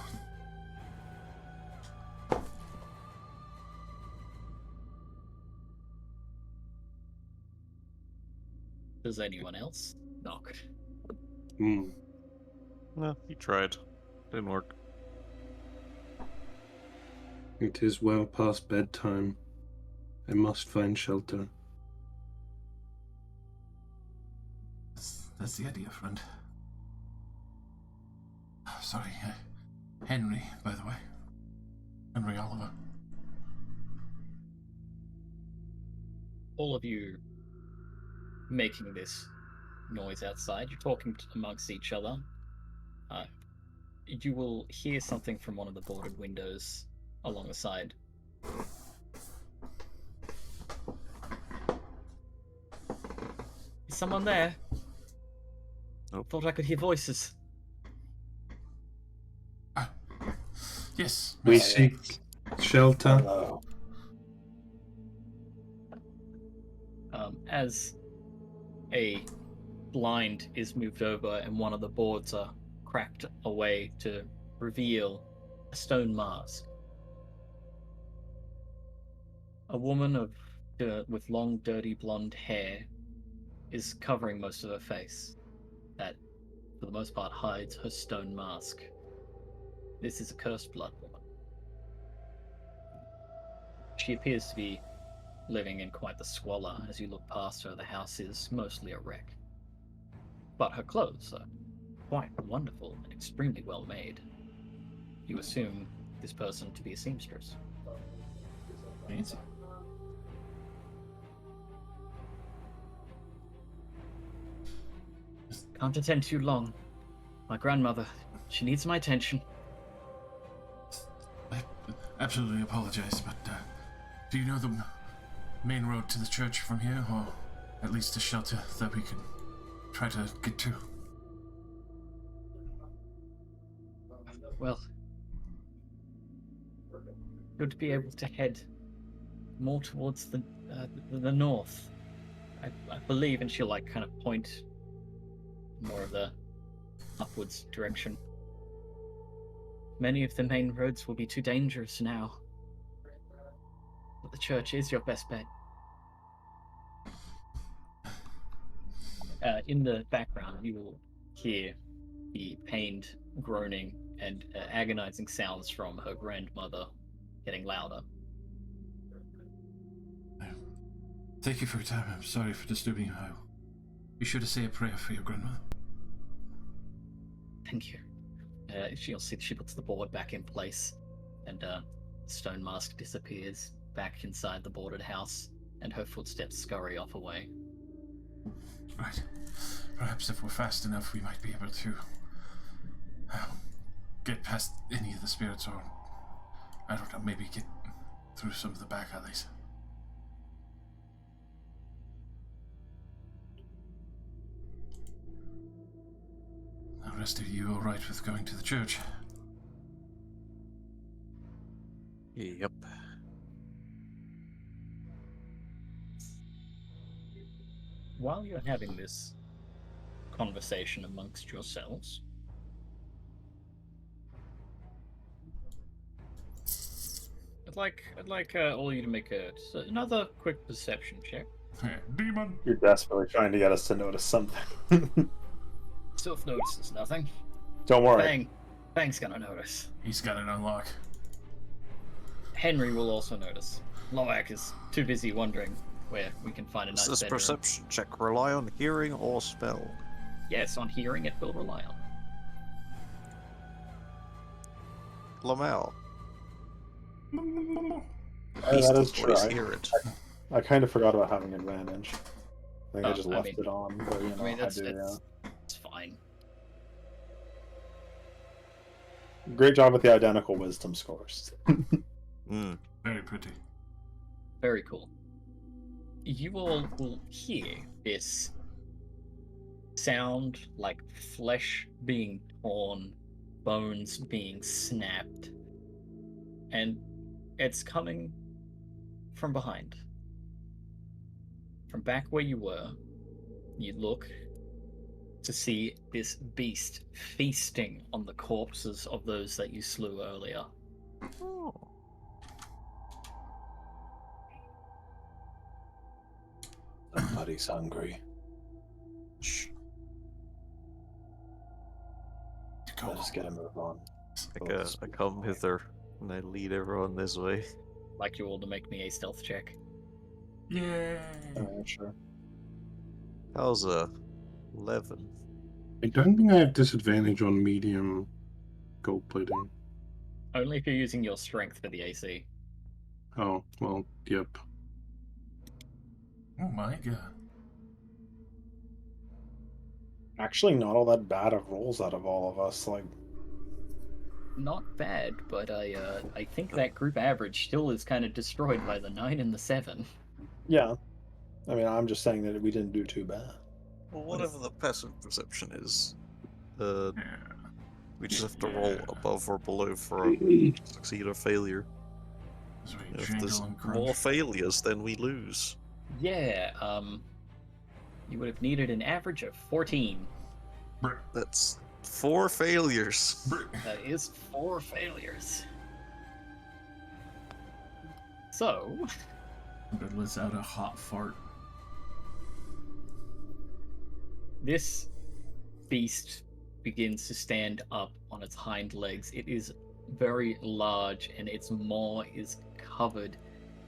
Does anyone else knock? Hmm. Well, he tried. Didn't work. It is well past bedtime. I must find shelter. That's the idea, friend. Sorry, Henry, by the way. Henry Oliver. All of you making this noise outside, you're talking amongst each other. You will hear something from one of the boarded windows along the side. Is someone there? Nope. Thought I could hear voices. Yes. We Yeah, seek shelter. hello. As a blind is moved over and one of the boards are cracked away to reveal a stone mask. A woman with long, dirty blonde hair is covering most of her face. That, for the most part, hides her stone mask. This is a cursed blood woman. She appears to be living in quite the squalor. As you look past her, the house is mostly a wreck. But her clothes are quite wonderful and extremely well made. You assume this person to be a seamstress. Fancy. Can't attend too long. My grandmother She needs my attention. I absolutely apologize, but do you know the main road to the church from here, or at least a shelter that we can try to get to? Well, you'd be able to head more towards the north, I believe, and she'll like kind of point more of the upwards direction. Many of the main roads will be too dangerous now, but the church is your best bet. In the background, you will hear the pained groaning and agonizing sounds from her grandmother getting louder. Thank you for your time. I'm sorry for disturbing you. I'll be sure to say a prayer for your grandmother. Thank you. She'll see she puts the board back in place, and Stone Mask disappears back inside the boarded house, and her footsteps scurry off away. Right. Perhaps if we're fast enough, we might be able to get past any of the spirits, or I don't know, maybe get through some of the back alleys. The rest of you all right with going to the church? Yep. While you're having this conversation amongst yourselves, I'd like all of you to make another quick perception check. Hey, demon! You're desperately trying to get us to notice something. Sylph notices nothing. Don't worry. Fang's gonna notice. He's got an unlock. Henry will also notice. Loak is too busy wondering where we can find a nice Does this bedroom. perception check rely on hearing or smell? Yes, on hearing it will rely on. Lamel. That is true. Always hear it. I kind of forgot about having advantage. I think I Oh, just I left mean- it on, but you know, I mean, I do, yeah. it's fine. Great job with the identical wisdom scores. Mm. Very pretty. Very cool. You all will hear this sound like flesh being torn, bones being snapped, and it's coming from behind. From back where you were, you look to see this beast feasting on the corpses of those that you slew earlier. Oh. Somebody's hungry. Shh. Let us get a move on. I come hither and I lead everyone this way. Like you all to make me a stealth check. Yay! Sure. How's 11? I don't think I have disadvantage on medium gold plating. Only if you're using your strength for the AC. Oh, well, yep. Oh my god. Actually, not all that bad of rolls out of all of us. Like, Not bad, but I think that group average still is kind of destroyed by the 9 and the 7. yeah. I mean, I'm just saying that we didn't do too bad. Well, What is- whatever the passive perception is, Yeah. we just have to roll Yeah. above or below for a succeed or failure. So we If there's jangle and crunch. more failures, then we lose. Yeah, you would have needed an average of 14. Brr, That's 4 failures. brr. That is 4 failures. So, But lets out a hot fart. this beast begins to stand up on its hind legs. It is very large, and its maw is covered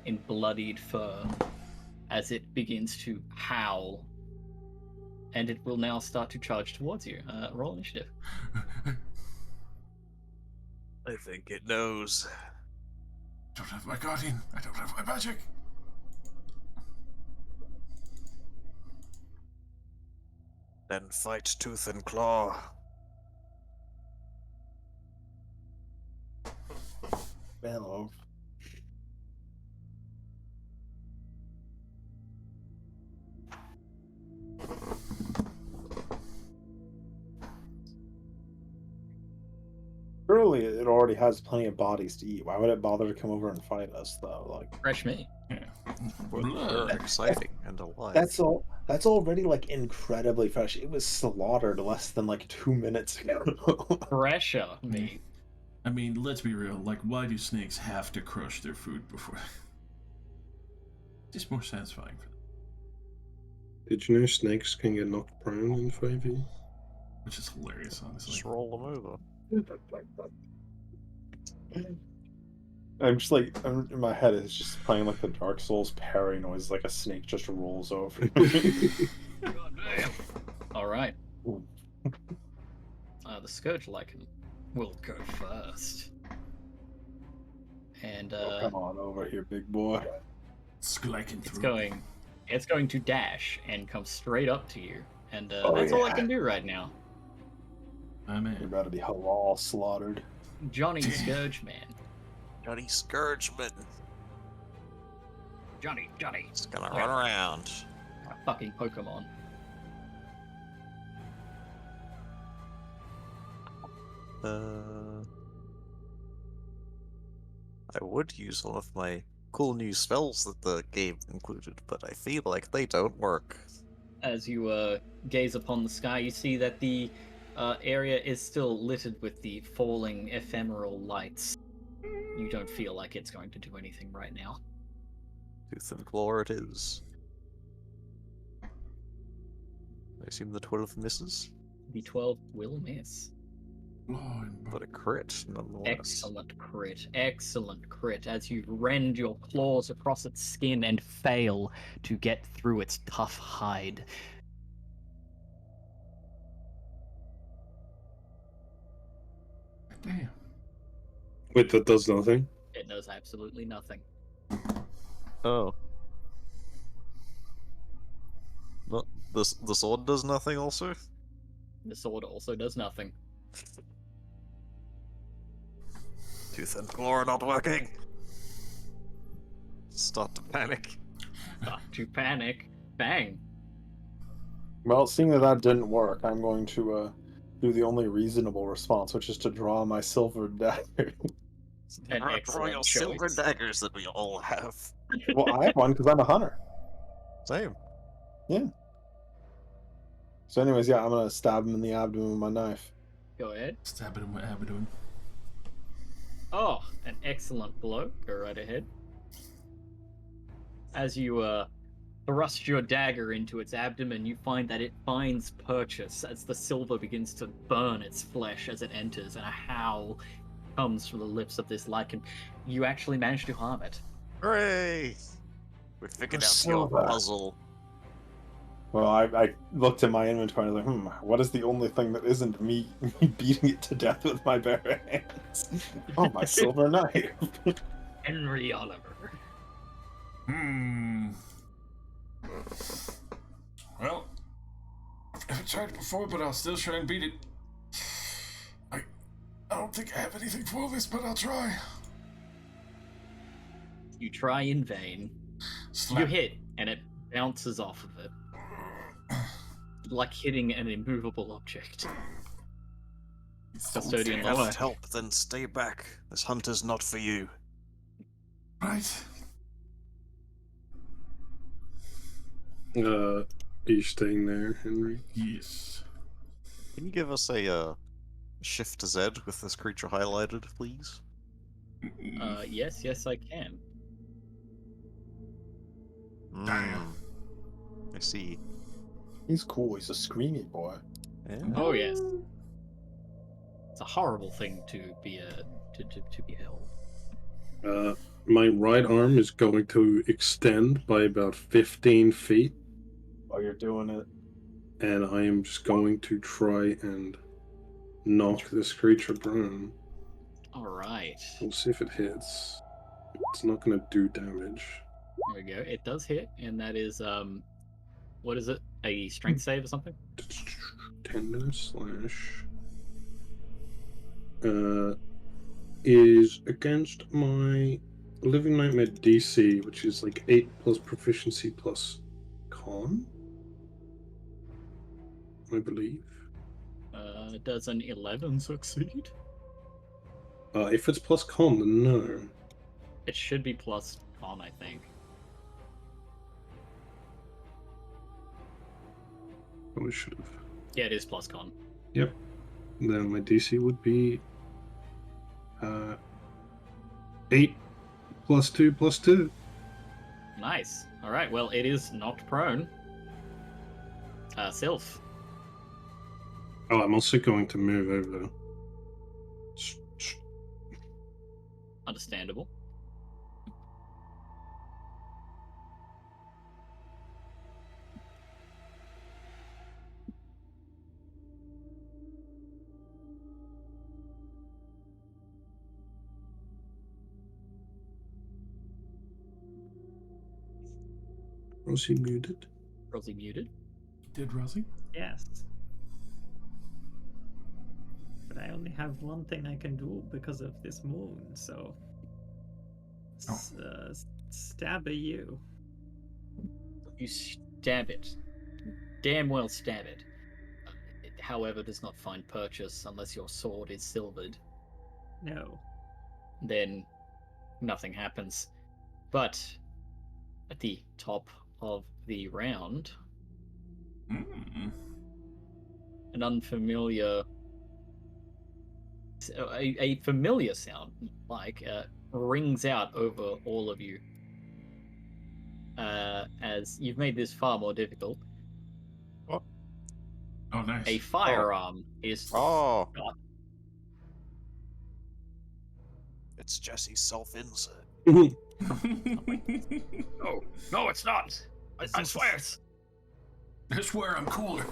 in bloodied fur as it begins to howl. And it will now start to charge towards you. Roll initiative. I think it knows. Don't have my guardian. I don't have my magic. Then fight tooth and claw. fan of. Surely it already has plenty of bodies to eat. Why would it bother to come over and fight us, though? Like Fresh meat. Yeah. But they're Blood. exciting and alive. that's all. That's already like incredibly fresh. It was slaughtered less than like 2 minutes ago. Fresher meat. I mean, let's be real. Like, why do snakes have to crush their food before? Just more satisfying for them. Did you know snakes can get knocked prone in 5e? Which is hilarious, honestly. Just roll them over. I'm just like in my head it's just playing like the Dark Souls parry noise, like a snake just rolls over. All right. The Scourge Lycan will go first. And Oh, come on over here, big boy. Sklyking it's through. going to dash and come straight up to you. And Oh, that's all I yeah. can do right now. My You're man. about to be halal slaughtered. Johnny Scourge Man. Johnny Scourgeman. Johnny. It's gonna run around. Fucking Pokemon. I would use one of my cool new spells that the game included, but I feel like they don't work. As you gaze upon the sky, you see that the area is still littered with the falling ephemeral lights. You don't feel like it's going to do anything right now. Tooth and claw it is. I assume the 12 misses, The 12 will miss. but a crit nonetheless. Excellent crit, as you rend your claws across its skin and fail to get through its tough hide. Damn. Wait, that does nothing? It does absolutely nothing. Oh. Not the sword does nothing also? The sword also does nothing. Tooth and claw are not working. Start to panic. Start to panic. Bang. Well, seeing that didn't work, I'm going to do the only reasonable response, which is to draw my silver dagger. An Draw excellent your choice. silver daggers that we all have. Well, I have one because I'm a hunter. Same. So, anyways, yeah, I'm gonna stab him in the abdomen with my knife. Go ahead. Stab it in what Abaddon. Oh, an excellent blow. Go right ahead. As you thrust your dagger into its abdomen, you find that it finds purchase as the silver begins to burn its flesh as it enters, and a howl comes from the lips of this lichen. You actually manage to harm it. Hooray! We figured out Silver. your puzzle. Well, I looked at my inventory and I was like, what is the only thing that isn't me beating it to death with my bare hands? Oh, my silver knife. Henry Oliver. Well, I've tried before, but I'll still try and beat it. I don't think I have anything for this, but I'll try. You try in vain. Slap. You hit, and it bounces off of it, like hitting an immovable object. Custodian If you Lower. cannot help, then stay back. This hunt is not for you. Right. Are you staying there, Henry? Yes. Can you give us a shift to Z with this creature highlighted, please? Yes, I can. Damn. I see. He's cool. He's a screamy boy. Yeah. Oh yes. It's a horrible thing to be to behold. My right arm is going to extend by about 15 feet, While you're doing it. and I am just going to try and knock this creature prone. All right. We'll see if it hits. It's not going to do damage. There we go. It does hit, and that is what is it? A strength save or something? Tendon slash. is against my Living Nightmare DC, which is like 8 plus proficiency plus con, I believe. Does an 11 succeed? If it's plus con, then no. It should be plus con, I think. Oh, it should have. Yeah, it is plus con. Yep. Then my DC would be 8 plus 2 plus 2. Nice. All right. Well, it is knocked prone. Sylph. Oh, I'm also going to move over. Understandable. Was he muted? Rosie muted. Did Rosie? Yes. But I only have one thing I can do because of this moon, so. Stabber you. You stab it. Damn well stab it. It, however, does not find purchase unless your sword is silvered. No. Then nothing happens. But at the top of the round, an unfamiliar, a familiar sound, like, rings out over all of you. As you've made this far more difficult. Oh, nice. A firearm is Oh, shot. it's Jesse's self-insert. No, no, it's not. I swear. I swear I'm cooler.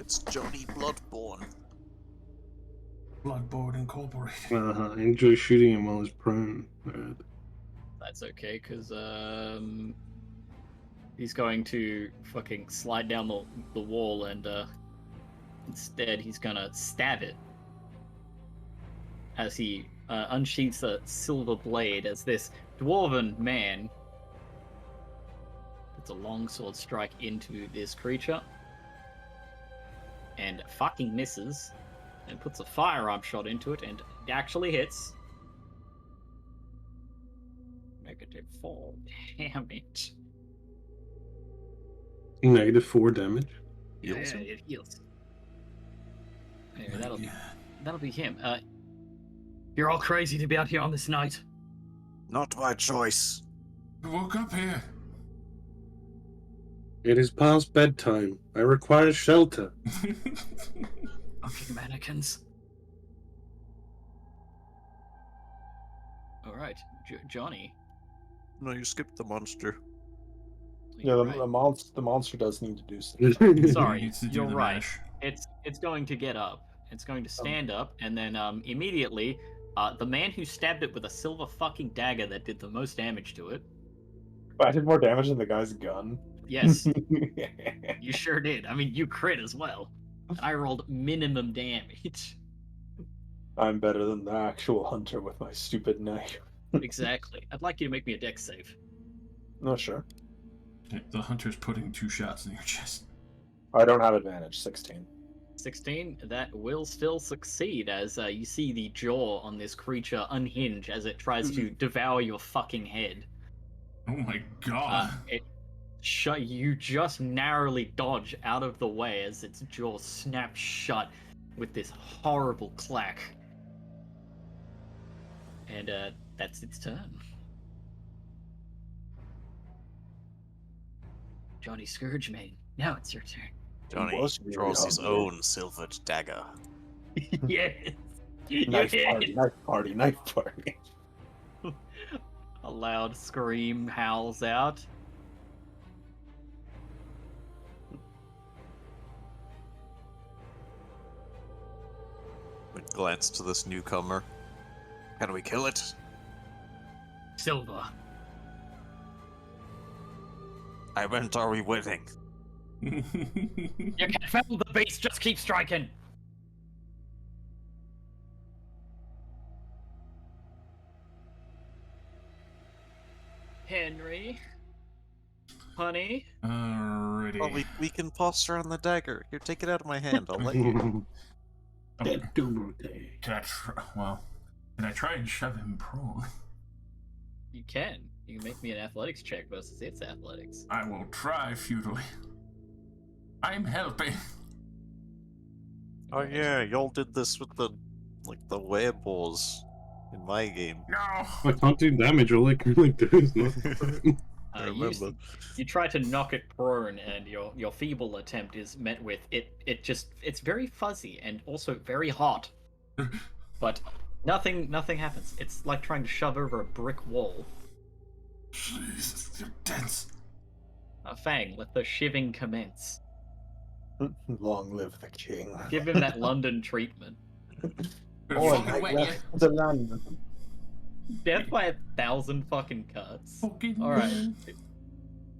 It's Johnny Bloodborne. Bloodborne Incorporated. I enjoy shooting him while he's prone. That's okay, because he's going to fucking slide down the wall and instead he's gonna stab it as he unsheaths a silver blade as this dwarven man puts a longsword strike into this creature and fucking misses and puts a firearm shot into it and it actually hits. -4 damage. -4 damage. Yeah, Heals him? it heals. Anyway, that'll be him. You're all crazy to be out here on this night. Not my choice. I woke up here. It is past bedtime. I require shelter. Fucking mannequins. All right, Johnny. No, you skipped the monster. Yeah, You're the monster does need to do something. right. Sorry, Needs to do you're the right. mash. It's going to get up. It's going to stand up, and then immediately, the man who stabbed it with a silver fucking dagger that did the most damage to it. I did more damage than the guy's gun. Yes, you sure did. I mean, you crit as well. And I rolled minimum damage. I'm better than the actual hunter with my stupid knife. Exactly. I'd like you to make me a dex save. No, sure. The hunter's putting 2 shots in your chest. I don't have advantage. 16. 16, that will still succeed as you see the jaw on this creature unhinge as it tries to devour your fucking head. Oh my god. You just narrowly dodge out of the way as its jaw snaps shut with this horrible clack. And that's its turn. Johnny Scourgemane, now it's your turn. Johnny was really draws his hungry. own silvered dagger. Yes! Knife You party, did. knife party, knife party. A loud scream howls out. We glance to this newcomer. Can we kill it? Silver. I meant, are we winning? You can fell the beast, just keep striking! Henry. Honey. Alrighty. Well, we can pass around the dagger. Here, take it out of my hand. I'll let you. Okay. Can I try? Well, can I try and shove him prone? You can. You can make me an athletics check versus its athletics. I will try futilely. I'm helping. Oh yeah, y'all did this with the wereballs in my game. No. I can't do damage. All I can really do is not. I You remember. you try to knock it prone, and your feeble attempt is met with it's very fuzzy and also very hot. But nothing happens. It's like trying to shove over a brick wall. Jesus, you're dense. Fang, let the shiving commence. Long live the king. Give him that London treatment. Oh, Fucking I wet left you. the land. Death by 1,000 fucking cuts. Fucking Alright. man.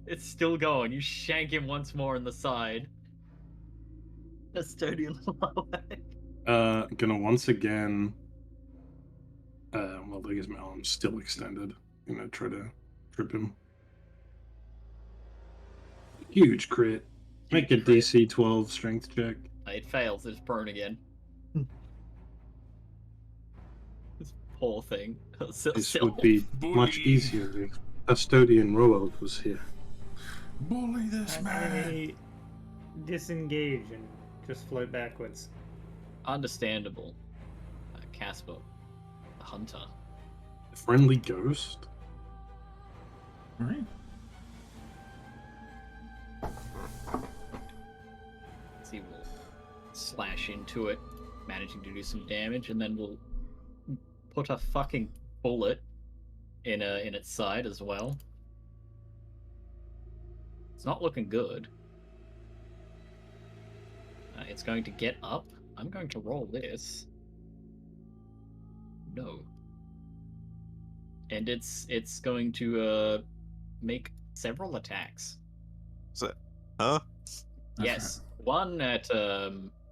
It's still going. You shank him once more in the side. Custodian Gonna once again. Well, I guess my arm's still extended. Gonna try to trip him. Huge crit. Make a DC 12 strength check. It fails. It's prone again. This poor thing. This would be much easier if Custodian Roald was here. Bully this man. I disengage and just float backwards. Understandable. Casper, the hunter. Friendly ghost? Right. See, we'll slash into it, managing to do some damage, and then we'll put a fucking bullet in its side as well. It's not looking good. It's going to get up. I'm going to roll this. No. And it's going to make several attacks. Huh? Yes, one at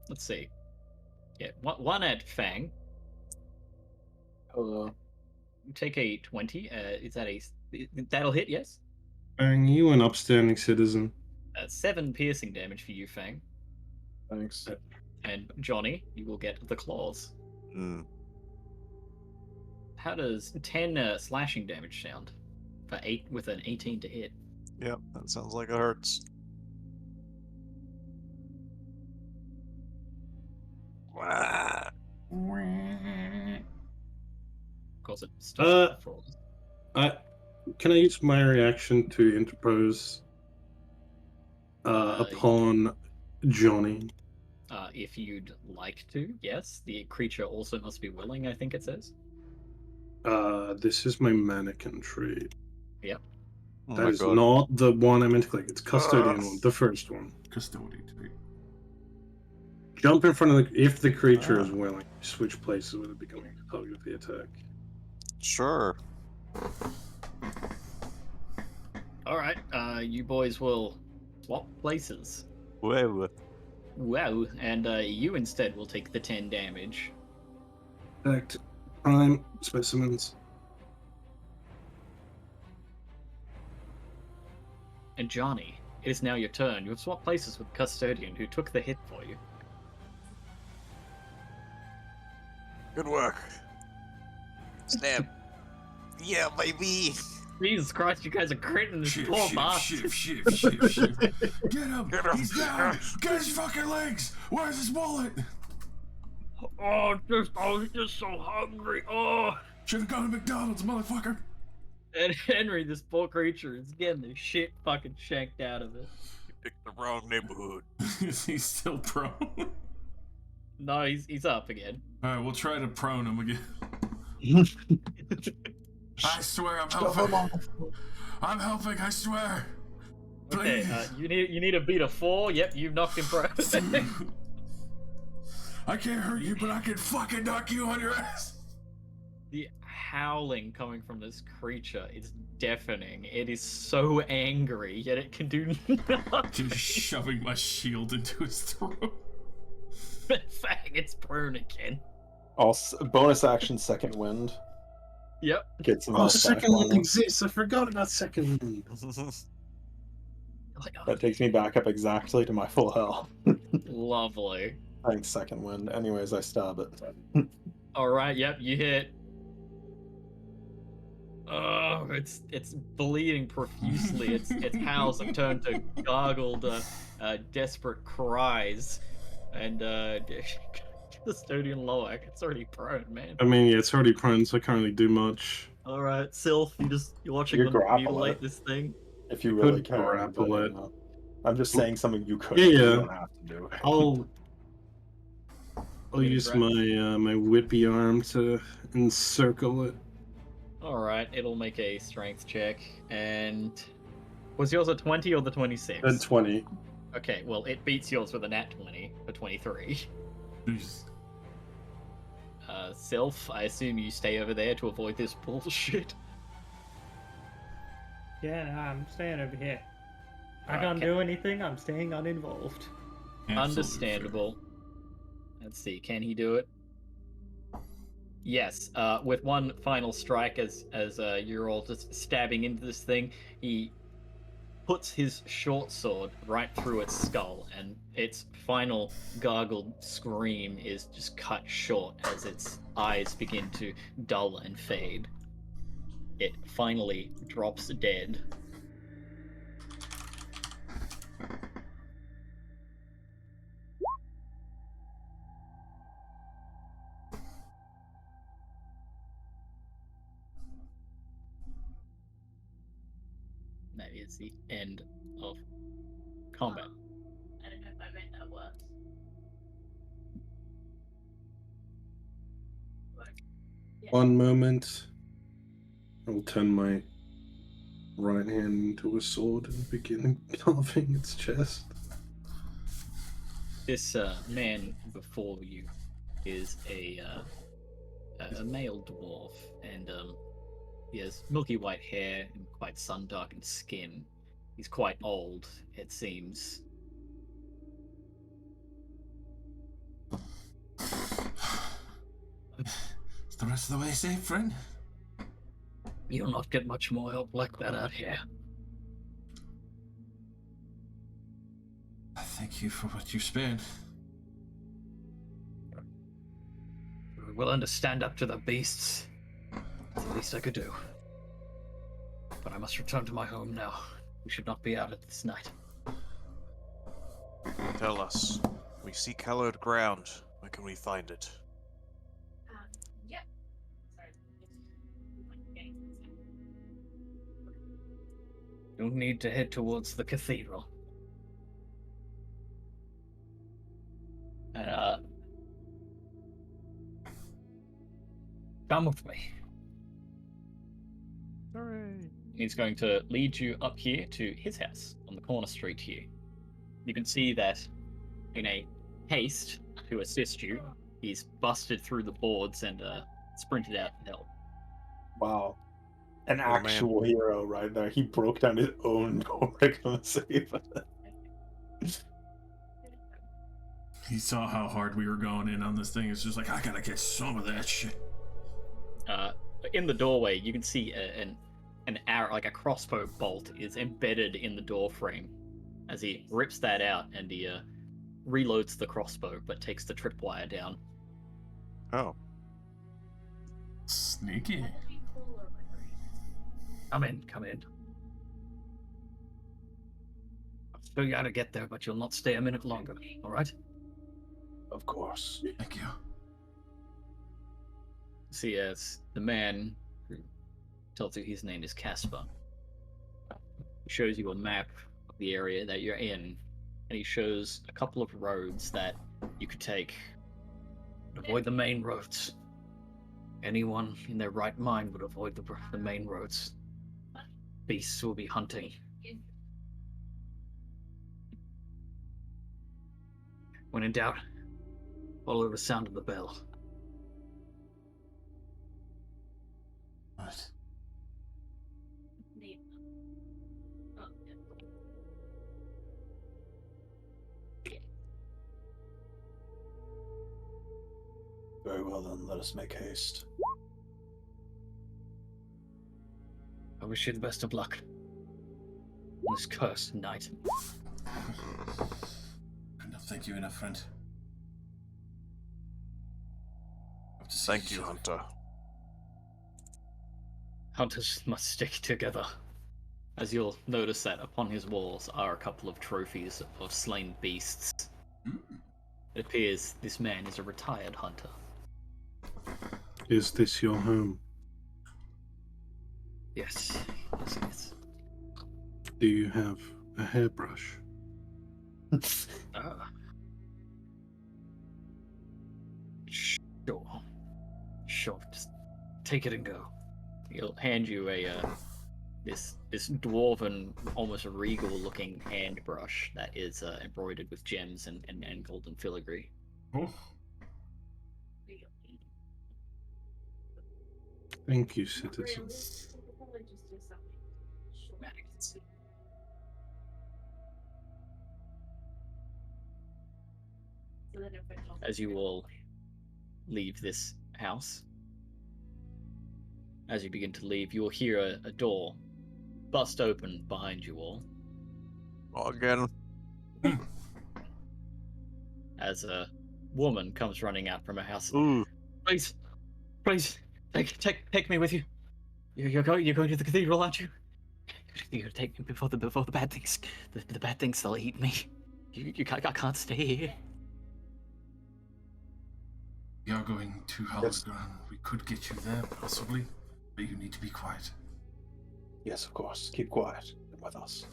let's see. Yeah, one at Fang. Hello. Take a 20. Is that that'll hit? Yes. Bang, you an upstanding citizen. 7 piercing damage for you, Fang. Thanks. And Johnny, you will get the claws. Hmm. How does 10 slashing damage sound? For 8 with an 18 to hit. Yep, that sounds like it hurts. Wah. Of course, it stops for Can I use my reaction to interpose upon Johnny? if you'd like to, yes. The creature also must be willing, I think it says. This is my mannequin trait. Oh That my is god. not the one I meant to click. It's custodian one, the first one. Custodian trait. Jump in front of if the creature is willing. Switch places with it becoming the target of the attack. Sure. Alright, you boys will swap places. Whoa. Wow, and you instead will take the 10 damage. Act prime specimens. And Johnny, it is now your turn. You have swapped places with Custodian, who took the hit for you. Good work. Snap. Yeah, baby. Jesus Christ, you guys are critting this poor bastard. Shift. Get him! Get him. He's down! Get his fucking legs! Where's his bullet? Oh, I was just so hungry. Oh. Should've gone to McDonald's, motherfucker! And Henry, this poor creature, is getting the shit fucking shanked out of it. You picked the wrong neighborhood. Is he still prone? No, he's up again. Alright, we'll try to prone him again. I swear I'm helping. I'm helping, I swear. Okay, Please. you need to beat a 4. Yep, you've knocked him prone. I can't hurt you, but I can fucking knock you on your ass. The howling coming from this creature is deafening. It is so angry, yet it can do nothing. Just shoving my shield into his throat. Fang, it's prone again. Also, bonus action second wind. Yep. Get some Oh, health back second while wind I'm- exists. I forgot about second wind. Like, oh, That takes me back up exactly to my full health. lovely. Thanks, second wind. Anyways, I stab it. All right. Yep. You hit. Oh, it's bleeding profusely. Its howls have turned to gargled, desperate cries, and custodian Loak. It's already prone, man. I mean, yeah, it's already prone, so I can't really do much. All right, Sylph, you're watching You them grapple mutilate it. this thing. If you You really could can, grapple but, it. I'm just saying something you could. Yeah, You yeah. don't have to do it. I'll Gonna use grab- my whippy arm to encircle it. All right, it'll make a strength check. And was yours a 20 or the 26? At 20. Okay, well it beats yours with a nat 20 for 23. Jeez. Sylph, I assume you stay over there to avoid this bullshit. Yeah, no, I'm staying over here. I Alright, can't ca- do anything. I'm staying uninvolved. Absolutely Understandable. Let's see, can he do it? Yes. With one final strike, as you're all just stabbing into this thing, he puts his short sword right through its skull, and its final gargled scream is just cut short as its eyes begin to dull and fade. It finally drops dead. That is the end of combat. I don't know if I made that worse. One moment. I'll turn my right hand into a sword and begin carving its chest. This man before you is a male dwarf, and he has milky white hair and quite sun-darkened skin. He's quite old, it seems. Is the rest of the way safe, friend? You'll not get much more help like that out here. Thank you for what you spared. You're willing to stand up to the beasts. It's the least I could do. But I must return to my home now. We should not be out at this night. Tell us. We seek hallowed ground. Where can we find it? Yep. Sorry. You'll need to head towards the cathedral. And, come with me. Hooray! He's going to lead you up here to his house on the corner street here. You can see that in a haste to assist you, he's busted through the boards and sprinted out to help. Wow. An Oh, man. actual hero right there. He broke down his own door to come save us. He saw how hard we were going in on this thing. It's just like, I gotta get some of that shit. In the doorway, you can see an arrow, like a crossbow bolt, is embedded in the door frame. As he rips that out and he reloads the crossbow, but takes the tripwire down. Oh. Sneaky. Come in, come in. I'll show you how to get there, but you'll not stay a minute longer, alright? Of course. Thank you. See, as the man who tells you his name is Casper, shows you a map of the area that you're in, and he shows a couple of roads that you could take. Avoid the main roads. Anyone in their right mind would avoid the main roads. Beasts will be hunting. When in doubt, follow the sound of the bell. Right. Very well then, let us make haste. I wish you the best of luck on this cursed night. Enough, thank you enough, friend. Hope to see Thank each you, other. Hunter. Hunters must stick together. As you'll notice that upon his walls are a couple of trophies of slain beasts. Mm. It appears this man is a retired hunter. Is this your home? Yes, yes, yes. Do you have a hairbrush? Ah. Sure. Sure, just take it and go. He'll hand you a this dwarven, almost regal-looking hand brush that is embroidered with gems and golden filigree. Oh, Thank you, citizen. Probably just do something short. So then if we're talking As you about- all leave this house, as you begin to leave, you'll hear a door bust open behind you all Again. as a woman comes running out from a house. Ooh. Please, please, take me with you. You're going to the cathedral, aren't you? You're gonna take me before the bad things. The bad things, they'll eat me. I can't stay here. we are going to Hallowed Ground. We could get you there, possibly, but you need to be quiet. Yes, of course. Keep quiet with us.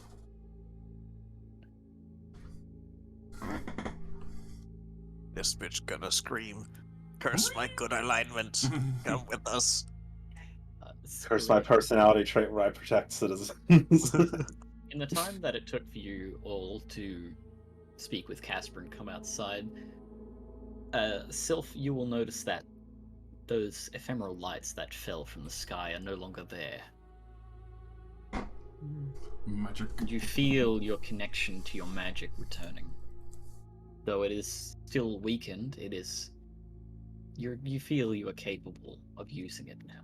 This bitch gonna scream. Curse my good alignment. Come with us. Curse my personality trait where I protect citizens. In the time that it took for you all to speak with Casper and come outside, Sylph, you will notice that those ephemeral lights that fell from the sky are no longer there. Magic. And you feel your connection to your magic returning. Though it is still weakened, it is... You feel you are capable of using it now.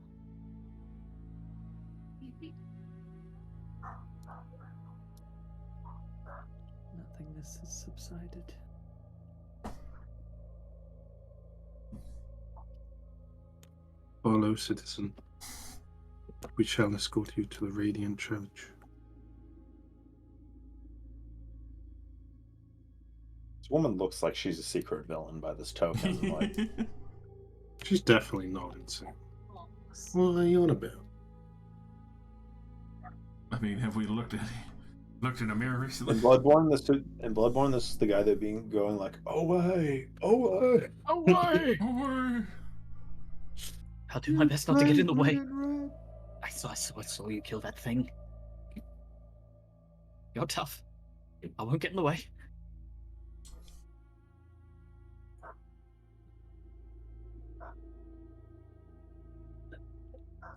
Nothingness has subsided. Follow, citizen. We shall escort you to the Radiant Church. This woman looks like she's a secret villain by this token. Like, She's definitely not insane. What are you on about? I mean, have we looked in a mirror recently? in Bloodborne, this is the guy that being going like, away, away. Away! Oh, I'll do my best not to get in the way. I saw you kill that thing. You're tough. I won't get in the way.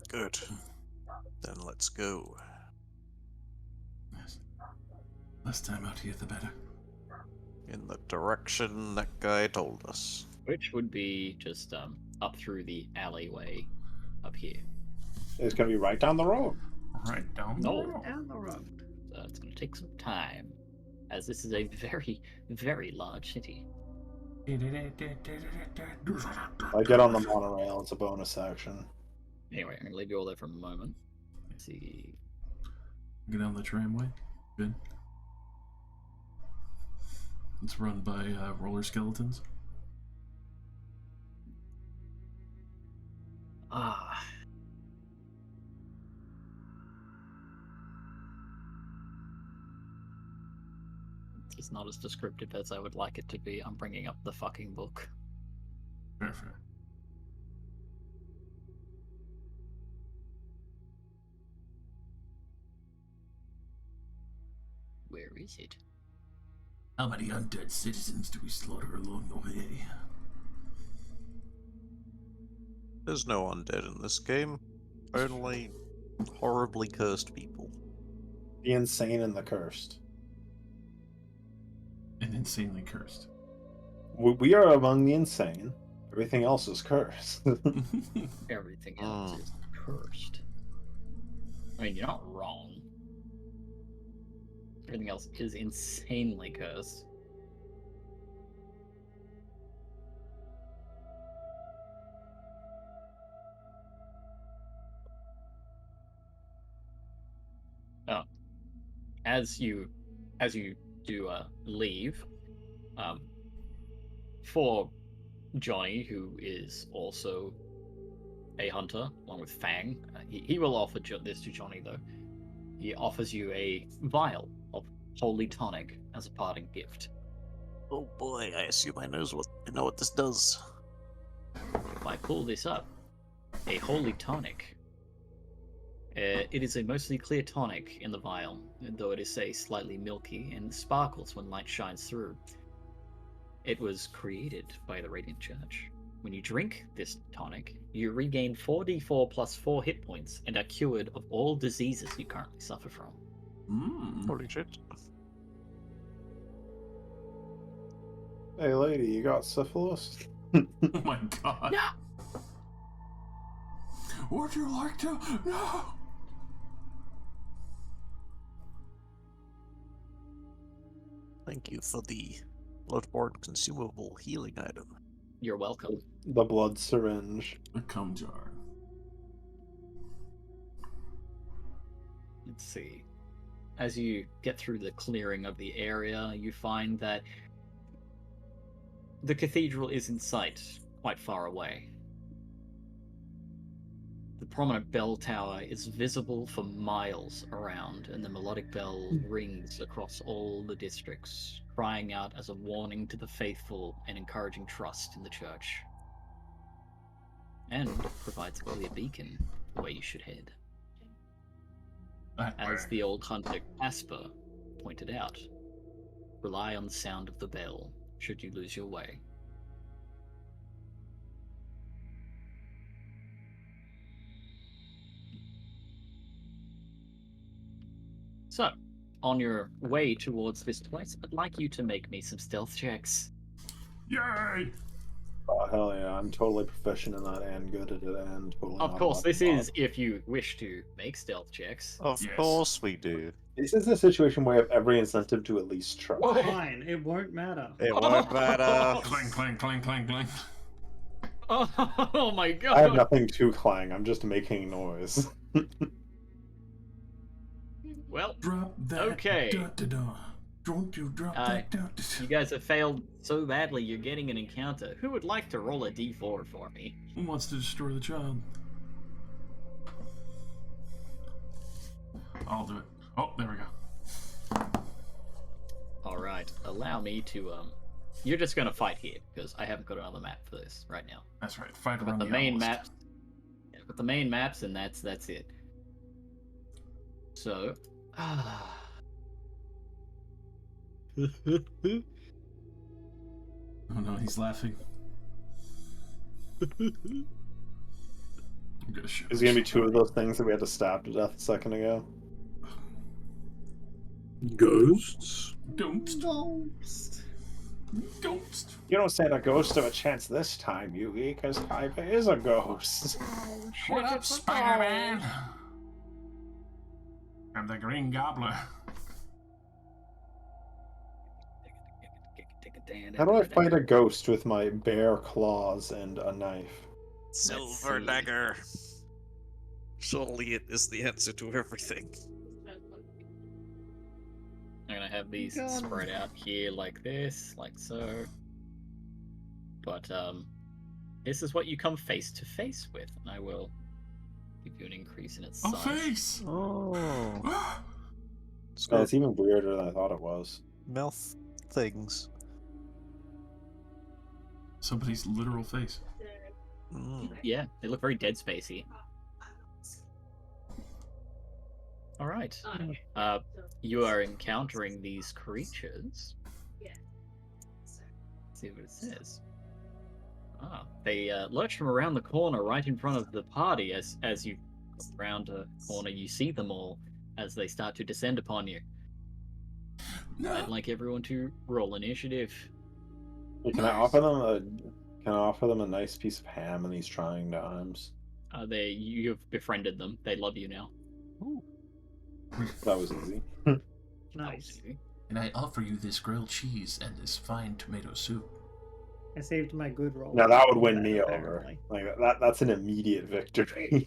Good. Then let's go. yes. Less time out here, the better. In the direction that guy told us. Which would be just up through the alleyway up here. It's gonna be right down the road. Right down No. the road. Down the road. So it's going to take some time, as this is a very, very large city. I get on the monorail. It's a bonus action. Anyway, I'm going to leave you all there for a moment. Let's see. Get on the tramway. Good. It's run by roller skeletons. Ah. It's not as descriptive as I would like it to be. I'm bringing up the fucking book. Perfect. Where is it? How many undead citizens do we slaughter along the way? There's no undead in this game. Only horribly cursed people. The insane and the cursed. And insanely cursed. We are among the insane. Everything else is cursed. Everything else is cursed. I mean, you're not wrong. Everything else is insanely cursed. Oh, as you do leave, um, for Johnny, who is also a hunter, along with Fang, he will offer this to Johnny though. He offers you a vial of holy tonic as a parting gift. Oh boy, I assume I know what this does. If I pull this up, a holy tonic. It is a mostly clear tonic in the vial, though it is say slightly milky and sparkles when light shines through. It was created by the Radiant Church. When you drink this tonic, you regain 4d4 plus 4 hit points and are cured of all diseases you currently suffer from. Holy shit. Hey, lady, you got syphilis? Oh my god. No! Would you like to? No! Thank you for the Bloodborne consumable healing item. You're welcome. The blood syringe. A cum jar. Let's see. As you get through the clearing of the area, you find that the cathedral is in sight, quite far away. The prominent bell tower is visible for miles around, and the melodic bell rings across all the districts, crying out as a warning to the faithful and encouraging trust in the church. And provides a clear beacon for where you should head. As the old hunter Casper pointed out, rely on the sound of the bell should you lose your way. So, on your way towards this place, I'd like you to make me some stealth checks. Yay! Oh, hell yeah, I'm totally proficient in that and good at it and totally Of not course, about this to is if you wish to make stealth checks. Of Yes. course we do. This is a situation where I have every incentive to at least try. Fine, it won't matter. It won't matter. Clang, clang, clang, clang, clang. Oh my god! I have nothing to clang, I'm just making noise. Well, Drop that. Okay. Da, da, da. Don't you drop that. Da, da, da. you guys have failed so badly, you're getting an encounter. Who would like to roll a d4 for me? Who wants to destroy the child? I'll do it. Oh, there we go. Alright, allow me to, You're just gonna fight here, because I haven't got another map for this right now. That's right. Fight I've got around the main outpost. maps. Yeah, I've got the main maps, and that's it. So... Oh no, he's laughing. I'm gonna shoot. There's gonna be two of those things that we had to stab to death a second ago. Ghosts? Ghost. Ghost. Ghost. You don't stand a ghost of a chance this time, Yugi, because Kaiba is a ghost. What up, Spider-Man? I'm the Green Gobbler. How do I fight a ghost with my bare claws and a knife? Silver see. dagger. Surely it is the answer to everything. I'm gonna have these spread out here like this, like so. But this is what you come face to face with, and I will give you an increase in its A size. face. Oh. It's even weirder than I thought it was. Mouth things. Somebody's literal face. Mm. Yeah, they look very Dead Spacey. All right. You are encountering these creatures. Let's see what it says. They lurch from around the corner right in front of the party. As you round a corner, you see them all as they start to descend upon you. I'd like everyone to roll initiative. Hey, can I offer them a nice piece of ham in these trying times? You've befriended them. They love you now. Ooh, That was easy. that was Nice. easy. And I offer you this grilled cheese and this fine tomato soup. I saved my good roll. Now that would for win me over. apparently. Like that's an immediate victory.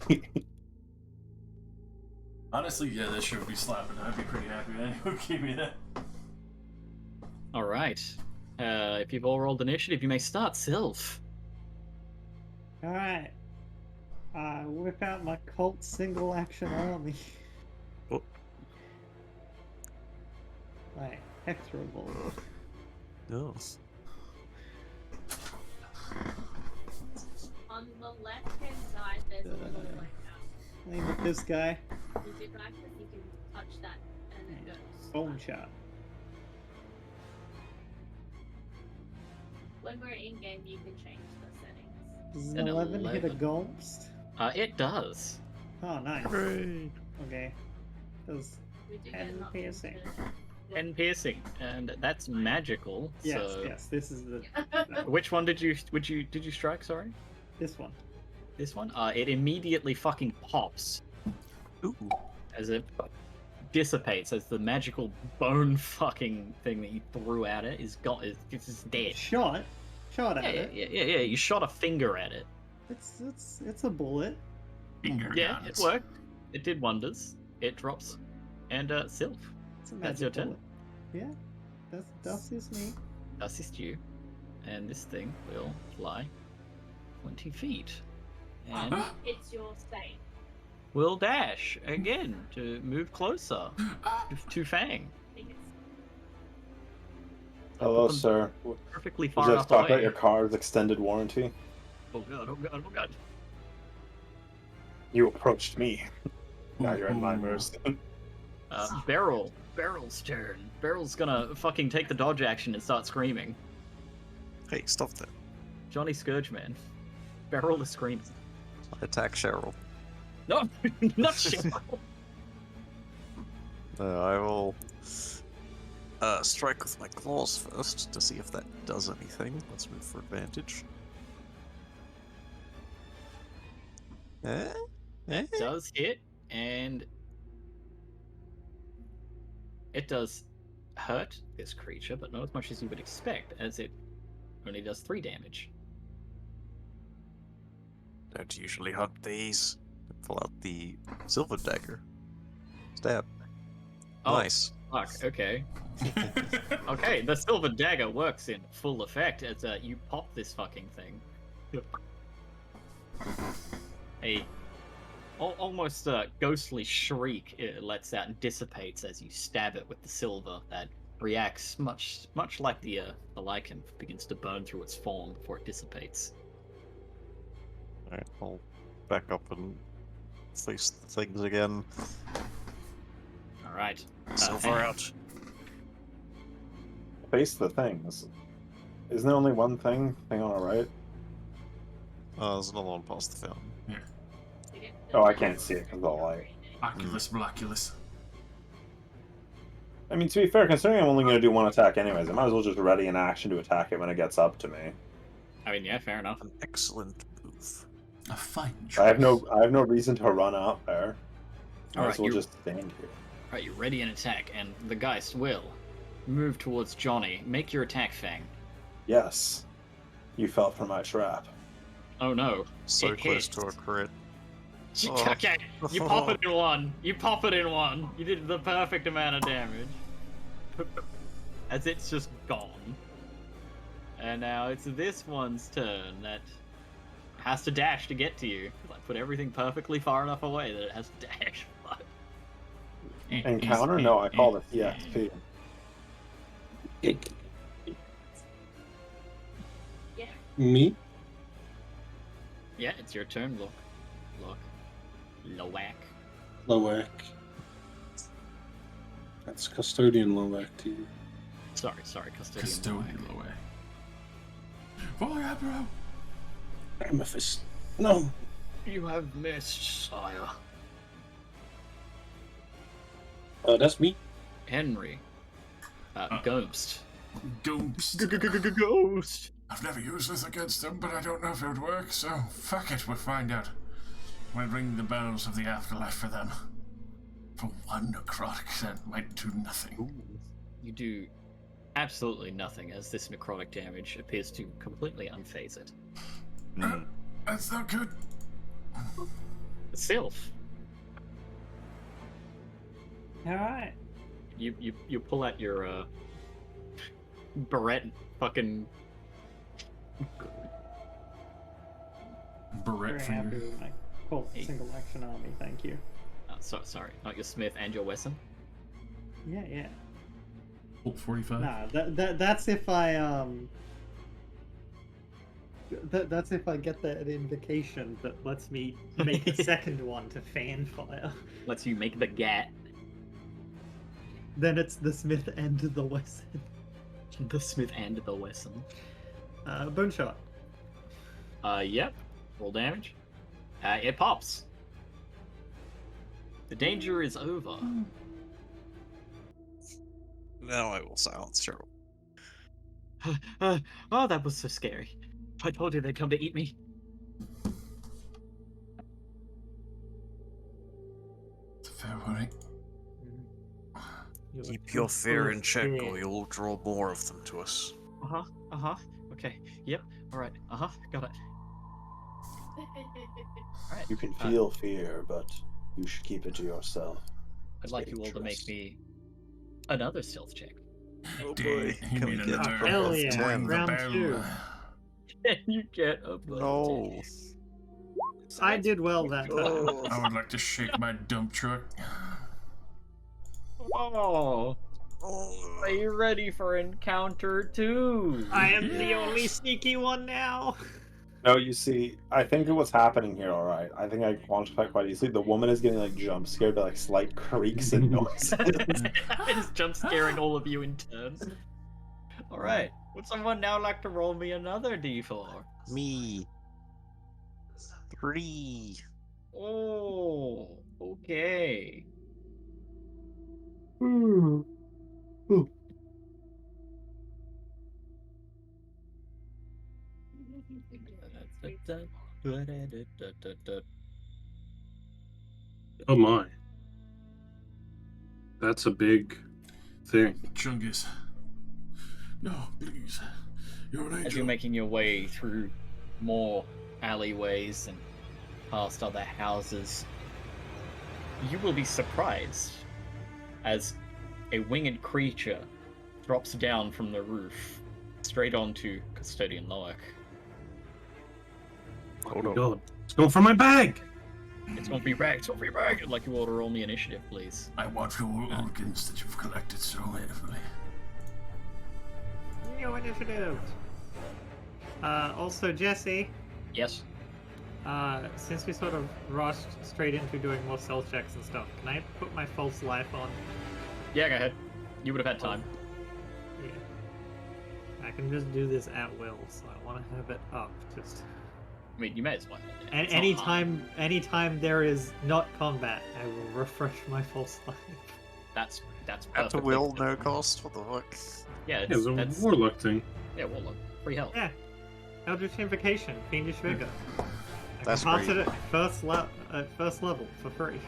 Honestly, yeah, that sure would be slapping. I'd be pretty happy. Who gave me that? All right. If you've all rolled initiative, you may start. Sylph. Alright. I whip out my cult single action army. Oh. My Hectorable. No. On the left-hand side, there's a little like Aim at this guy. music rack that you can touch that and it goes. Bone shot. When we're in game, you can change the settings. Does An an 11 hit a 11. ghost? It does. Oh, nice. Hooray! Okay. Does We do get And an option piercing. to- And piercing, and that's magical. yes, so yes. This is the which one did you strike? Sorry, this one. this one. It immediately fucking pops Ooh. as it dissipates as the magical bone fucking thing that you threw at it is dead. Shot at Yeah, it. yeah. You shot a finger at it. It's a bullet. Finger Yeah, it guns. worked. It did wonders. It drops, and Sylph, It's a That's your magic turn. bullet. Yeah. That's is me. assist you, and this thing will fly 20 feet, and It's your state. will dash again to move closer to Fang. I think it's Hello, Put them sir. Perfectly Would far you enough just talk about away. your car's extended warranty? Oh god! Oh god! Oh god! You approached me. Now you're in my mercy. Barrel's turn. Barrel's gonna fucking take the dodge action and start screaming. Hey, stop that. Johnny Scourgeman. Barrel is screaming. I attack Cheryl. No, not Cheryl. I will strike with my claws first to see if that does anything. Let's move for advantage. Eh? Does hit, and it does hurt this creature, but not as much as you would expect, as it only does 3 damage. Don't usually hunt these. Pull out the silver dagger. Stab. Oh, Nice. Fuck, okay. Okay, the silver dagger works in full effect as you pop this fucking thing. A almost ghostly shriek it lets out and dissipates as you stab it with the silver that reacts much like the lichen begins to burn through its form before it dissipates. Alright, I'll back up and face the things again. All right. Silver Fang. out. Face the things. Isn't there only one thing on the right? There's another one past the fountain. to get Oh, I can't see it 'cause of the light. Oculus, Blockulus. I mean, to be fair, considering I'm only going to do one attack anyways, I might as well just ready an action to attack it when it gets up to me. I mean, yeah, fair enough. An excellent move. A fine I have choice. no reason to run up there. I might Alright, as well you- just stand here. All right, you're ready an attack, and the Geist will move towards Johnny. Make your attack, Fang. Yes, you fell for my trap. Oh no. So It close hits. to a crit. Oh. Okay, you pop it in one. You pop it in one. You did the perfect amount of damage. As it's just gone. And now it's this one's turn that has to dash to get to you. Like, put everything perfectly far enough away that it has to dash. Encounter? No, I call it EXP. Yeah. Me? Yeah, it's your turn. Look. Loak. Loak. That's custodian Loak to you. Sorry, custodian. Custodian Loak. away. Fire, bro! Amethyst. No. You have missed, sire. That's me. Henry. Ghost. Ghost. Ghost. I've never used this against them, but I don't know if it would work, so fuck it, we'll find out. We'll ring the bells of the afterlife for them. for one necrotic, that might do nothing. You do absolutely nothing, as this necrotic damage appears to completely unfaze it. That's not good. Sylph, Alright. you pull out your barrette, fucking Barrette Very for happy you. with my single action army, thank you. sorry, not your smith and your Wesson. Yeah. Bolt 45. Nah, that's if I that's if I get that invocation that lets me make a second one to fan fire. Lets you make the gat. Then it's the Smith and the Wesson. The smith and the Wesson. Bone shot. Yep. Roll damage. It pops. The danger is over. Now I will silence her. Oh, that was so scary. I told you they'd come to eat me. It's a fair worry. Keep your fear in check, or you'll draw more of them to us. Okay. Yep. Alright. Got it. Alright. You can feel fear, but you should keep it to yourself. I'd like you all to make me another stealth check. Oh Dang, boy, you can we need get another to Hell above yeah. 10? Round bell. 2. Can you get above No. I did well that time. Oh. I would like to shake my dump truck. Oh, are you ready for encounter 2? I am the Yes. only sneaky one now. No, you see, I think what's happening here, alright. I think I quantified quite easily. The woman is getting like jump scared by like slight creaks and noises. It's jump scaring all of you in turn. Alright. Would someone now like to roll me another d4? Me. 3. Oh, okay. Oh my. That's a big thing. Chungus. No, please. You're an As angel. you're making your way through more alleyways and past other houses, you will be surprised as a winged creature drops down from the roof straight onto Custodian Loak. Oh my god. It's going for my bag! It's gonna be back, I'd like you all to roll me initiative, please. I want your organs that you've collected so heavily. New initiative. Also, Jesse, Yes. since we sort of rushed straight into doing more stealth checks and stuff, can I put my false life on? Yeah, go ahead. You would have had time. Yeah. I can just do this at will, so I want to have it up. Just I mean, you may as well. and It's not hard. anytime there is not combat, I will refresh my false life. That's At a perfectly will, no acceptable. cost? What the fuck? Yeah, Yeah, it's a that's warlock thing. yeah, Warlock. Free health. Yeah. Eldritch Invocation, Fiendish Vigor. I That's can pass great. it at first level for free.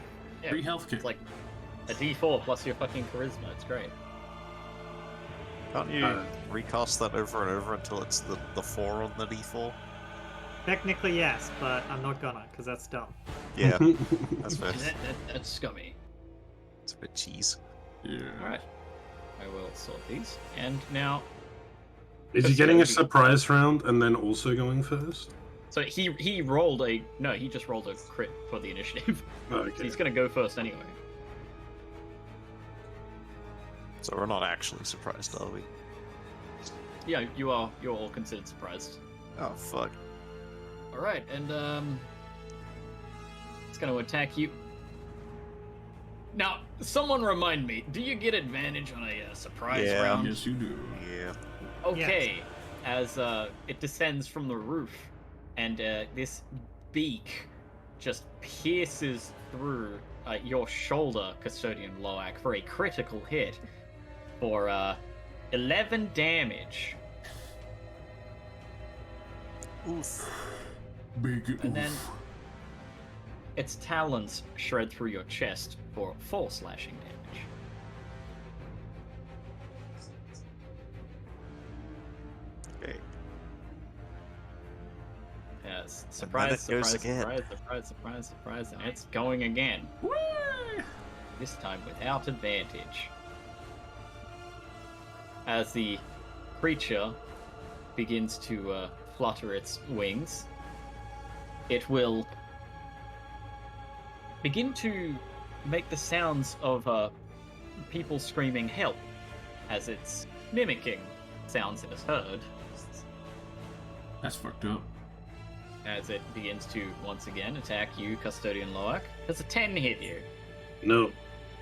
Yeah, Free health kit. it's like a D4 plus your fucking charisma. It's great. Can't you Uh, recast that over and over until it's the 4 on the d4? Technically, yes, but I'm not gonna, because that's dumb. Yeah, that's fair. That's scummy. It's a bit cheese. Yeah. Alright. I will sort these. And now, Is he getting a surprise round and then also going first? so he rolled he just rolled a crit for the initiative. Oh, So okay. he's gonna go first anyway. So we're not actually surprised, are we? Yeah, you're all considered surprised. Oh, fuck. Alright, and it's gonna attack you. Now, someone remind me, do you get advantage on a surprise Yeah. round? Yes, you do. Yeah. Okay, as it descends from the roof, and this beak just pierces through your shoulder, Custodian Loak, for a critical hit for 11 damage. Oof. Big oof. And then its talons shred through your chest for 4 slashing damage. Okay. Yes, And surprise, then it goes surprise, again. surprise, surprise, surprise, surprise, and it's going again. This time without advantage. As the creature begins to flutter its wings, it will begin to make the sounds of people screaming help, as it's mimicking sounds it has heard, That's fucked up. as it begins to once again attack you, Custodian Loak. Does a 10 hit you? No.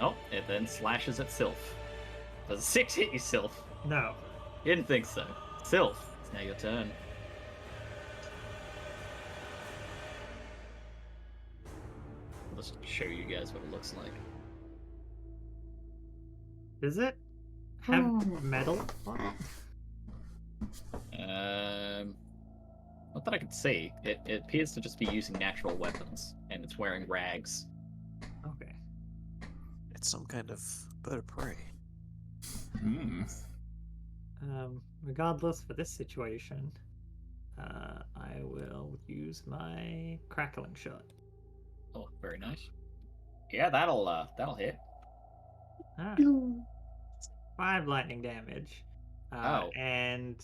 Oh, it then slashes at Sylph. Does a 6 hit you, Sylph? No. Didn't think so. Sylph, it's now your turn. I'll just show you guys what it looks like. Does it have metal on it? Not that I can see. It appears to just be using natural weapons, and it's wearing rags. Okay. It's some kind of bird of prey. Hmm. Regardless, for this situation, I will use my crackling shot. Oh, very nice. Yeah, that'll hit. Alright. 5 lightning damage. Oh. And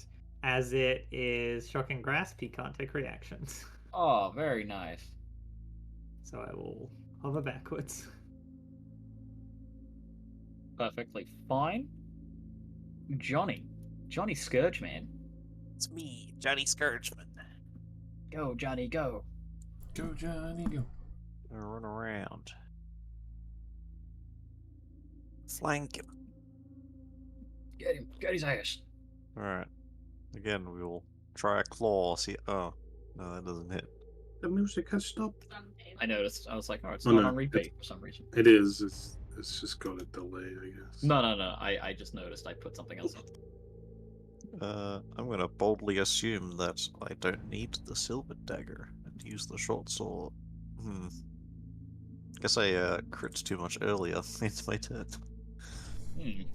as it is shocking grasp, he can't take reactions. Oh, very nice. So I will hover backwards. Perfectly fine. Johnny Scourgeman. It's me, Johnny Scourgeman. Go, Johnny, go. Go, Johnny, go. Gonna run around. Flank him. Get him. Get his ass. Alright. Again, we will try a claw. See. Oh. No, that doesn't hit. The music has stopped. I noticed. I was like, oh, it's Oh, not no, on repeat for some reason. It is. It's just got a delay, I guess. No. I just noticed I put something else on. I'm gonna boldly assume that I don't need the silver dagger and use the short sword. Guess I crit too much earlier. It's my turn.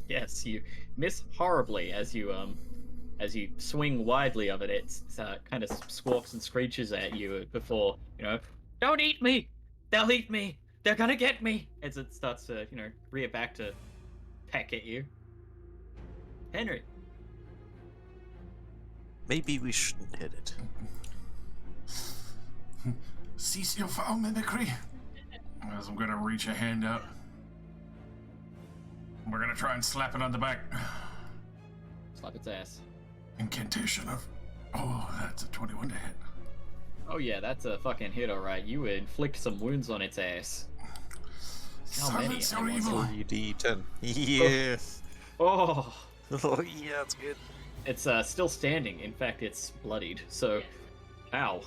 Yes, you miss horribly as you swing widely of it. It kind of squawks and screeches at you before, don't eat me! They'll eat me! They're gonna get me! As it starts to, rear back to peck at you. Henry. Maybe we shouldn't hit it. Cease your foul mimicry. As I'm gonna reach a hand out. We're gonna try and slap it on the back. Slap its ass. Incantation of... Oh, that's a 21 to hit. Oh yeah, that's a fucking hit, alright. You inflict some wounds on its ass. How many? Silence your evil. 3d10. Yeah. Oh! Oh yeah, that's good. It's still standing. In fact, it's bloodied. So, ow.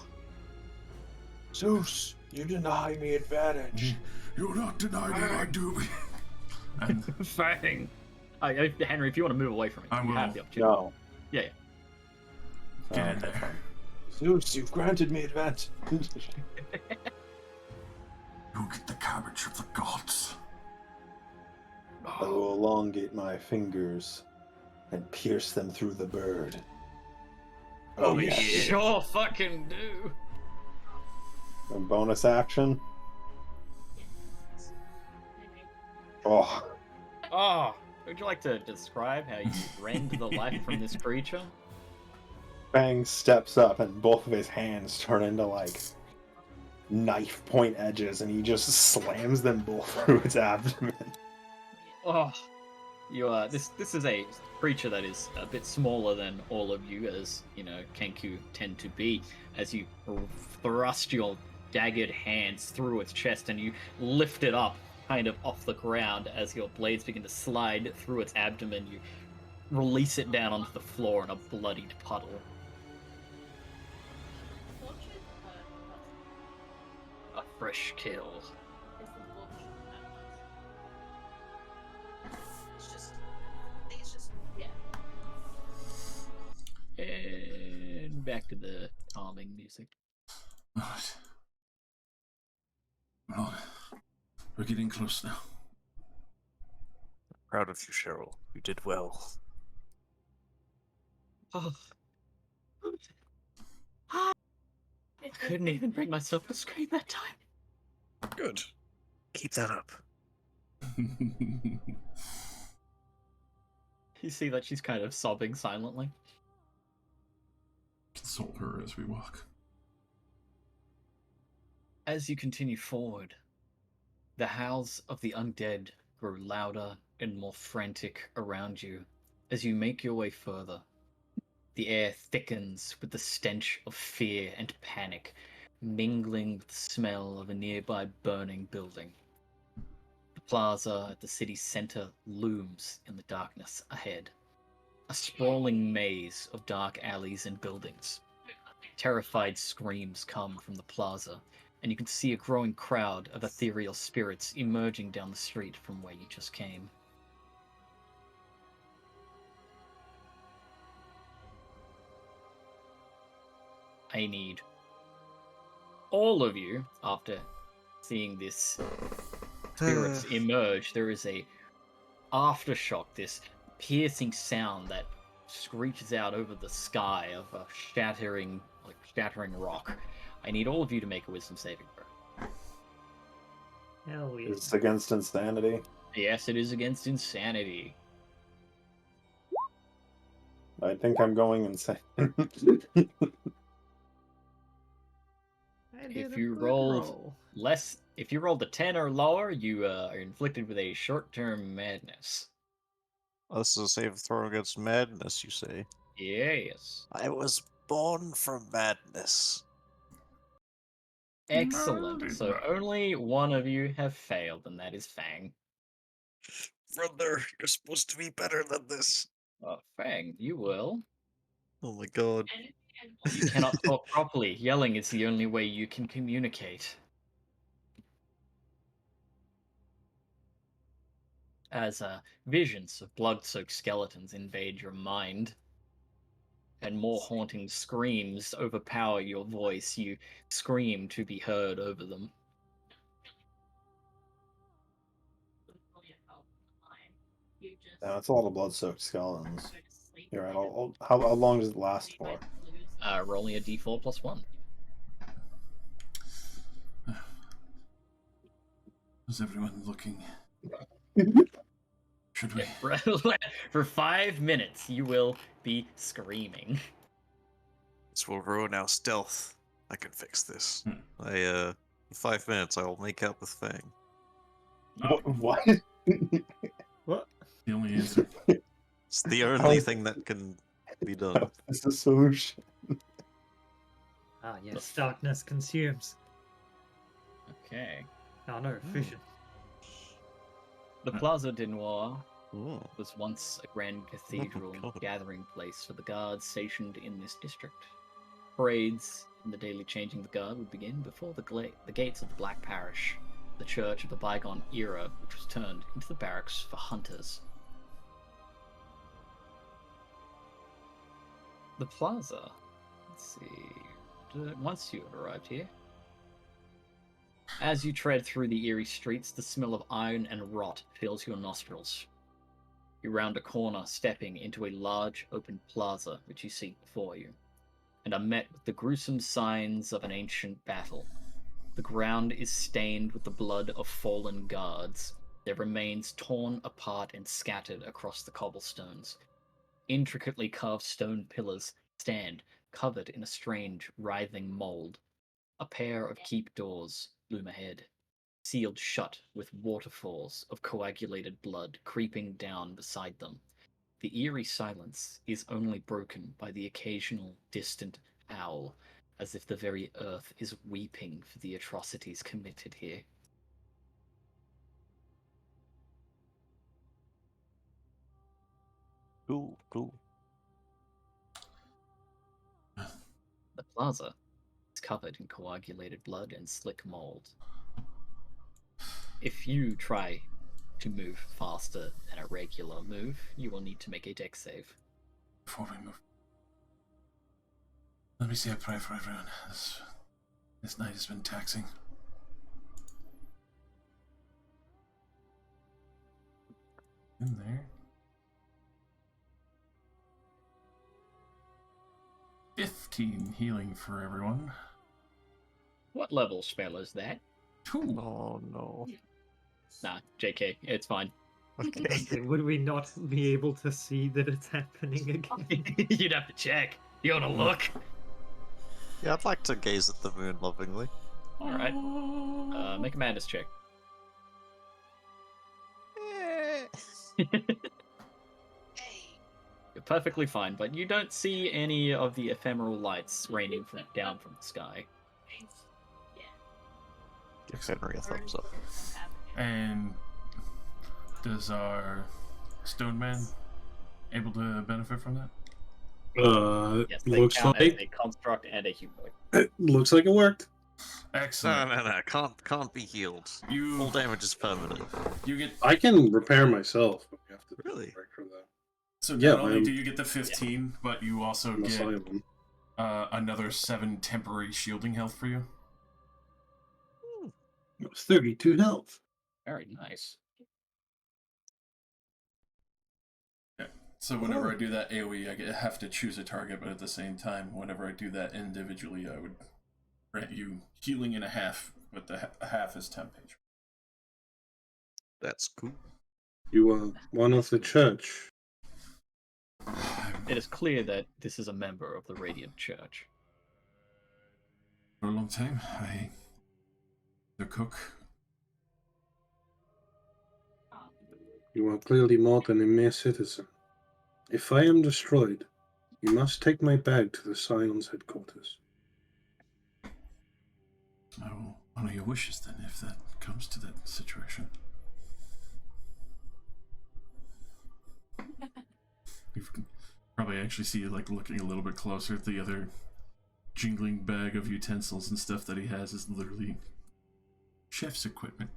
Zeus, you deny me advantage. You're not denied it, I do. And Fang. Henry, if you want to move away from it, I you will. have the opportunity. No. Yeah. get in there. Zeus, you've granted me advantage. You get the cabbage of the gods. I will elongate my fingers and pierce them through the bird. Oh, You yeah. sure fucking do. A bonus action. Oh, Oh, would you like to describe how you rend the life from this creature? Fang steps up and both of his hands turn into like knife point edges and he just slams them both through its abdomen. Oh, you this is a creature that is a bit smaller than all of you, as Kenku tend to be. As you thrust your daggered hands through its chest and you lift it up, kind of off the ground, as your blades begin to slide through its abdomen, you release it down onto the floor in a bloodied puddle. A fresh kill. And back to the calming music. We're getting close now. Proud of you, Cheryl. You did well. Oh. I couldn't even bring myself to scream that time. Good. Keep that up. You see that she's kind of sobbing silently. Console her as we walk. As you continue forward, the howls of the undead grow louder and more frantic around you as you make your way further. The air thickens with the stench of fear and panic, mingling with the smell of a nearby burning building. The plaza at the city's center looms in the darkness ahead, a sprawling maze of dark alleys and buildings. Terrified screams come from the plaza, and you can see a growing crowd of ethereal spirits emerging down the street from where you just came. I need all of you, after seeing this spirits emerge, there is a aftershock, this piercing sound that screeches out over the sky of a shattering rock. I need all of you to make a wisdom saving throw. Hell yeah. It's against insanity. Yes, it is against insanity. I think I'm going insane. I did If a you good rolled roll. if you rolled a 10 or lower, you are inflicted with a short-term madness. This is a save throw against madness, you say? Yes. I was born from madness. Excellent. So only one of you have failed, and that is Fang. Brother, you're supposed to be better than this. Fang, you will. Oh my god. You cannot talk properly. Yelling is the only way you can communicate. As visions of blood-soaked skeletons invade your mind, and more haunting screams overpower your voice, you scream to be heard over them. Yeah, it's a lot of blood-soaked skeletons. You're right. How long does it last for? Rolling a d4 plus 1. Is everyone looking? Should we? For 5 minutes, you will be screaming. This will ruin our stealth. I can fix this. Hmm. In 5 minutes, I will make out with Fang. What? What? The only answer. It's the only thing that can be done. This is a solution. Ah, yes, darkness consumes. Okay. Oh no, fission. The Plaza de Noir Ooh. was once a grand cathedral God. gathering place for the guards stationed in this district. Parades and the daily changing of the guard would begin before the gates of the Black Parish, the church of the bygone era, which was turned into the barracks for hunters. The plaza, let's see, once you have arrived here. As you tread through the eerie streets, the smell of iron and rot fills your nostrils. You round a corner, stepping into a large open plaza which you see before you, and are met with the gruesome signs of an ancient battle. The ground is stained with the blood of fallen guards, their remains torn apart and scattered across the cobblestones. Intricately carved stone pillars stand, covered in a strange, writhing mold. A pair of keep doors loom ahead, sealed shut with waterfalls of coagulated blood creeping down beside them. The eerie silence is only broken by the occasional distant howl, as if the very earth is weeping for the atrocities committed here. Cool. The plaza is covered in coagulated blood and slick mold. If you try to move faster than a regular move, you will need to make a dex save. Before we move, let me say a prayer for everyone. This night has been taxing. in there. 15 healing for everyone. What level spell is that? 2. Oh no. Nah, JK, it's fine. Okay. Would we not be able to see that it's happening again? You'd have to check. You wanna look? Yeah, I'd like to gaze at the moon lovingly. Alright. Make a madness check. You're perfectly fine, but you don't see any of the ephemeral lights raining down from the sky. Give Henry a thumbs up. And does our stone man able to benefit from that? Yes, they Looks count as a like construct and a humanoid. it looks like it worked. Excellent. No. Can't be healed. Full You damage is permanent. you get I can repair myself, but we have to do Really? a break for that. so Yeah, not only I'm- do you get the 15, but you also I'm get asylum. another 7 temporary shielding health for you. It was 32 health. Very nice. So whenever I do that AoE, I have to choose a target, but at the same time, whenever I do that individually, I would grant you healing in a half, but the half is temp page. That's cool. You are one of the church. It is clear that this is a member of the Radiant Church. For a long time, the cook. You are clearly more than a mere citizen. If I am destroyed, you must take my bag to the Scion's headquarters. I will honor your wishes then, if that comes to that situation. You can probably actually see you like looking a little bit closer at the other jingling bag of utensils and stuff that he has is literally chef's equipment.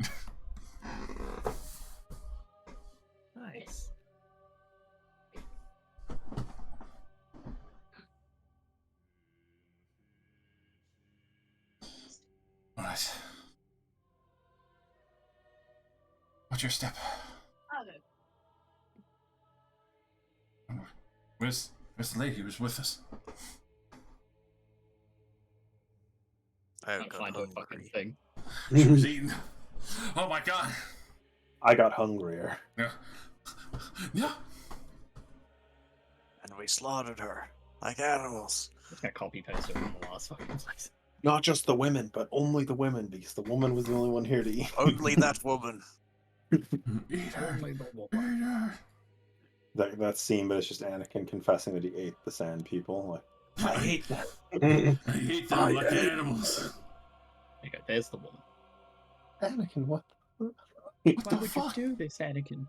Nice. Alright. Watch your step. Where's the lady who was with us? I Can't got find her fucking hungry. thing. She was eating. Oh my god! I got hungrier. Yeah. Yeah. And we slaughtered her like animals. I'm just gonna copy paste it from the last fucking place. Not just the women, but only the women, because the woman was the only one here to eat. Only that woman. Eat her. Only the woman. Eat her. that scene, but it's just Anakin confessing that he ate the sand people. Like, I hate that. I hate them I like hate animals. There you go, there's the woman. Anakin, what? What Why the would fuck? you do this, Anakin?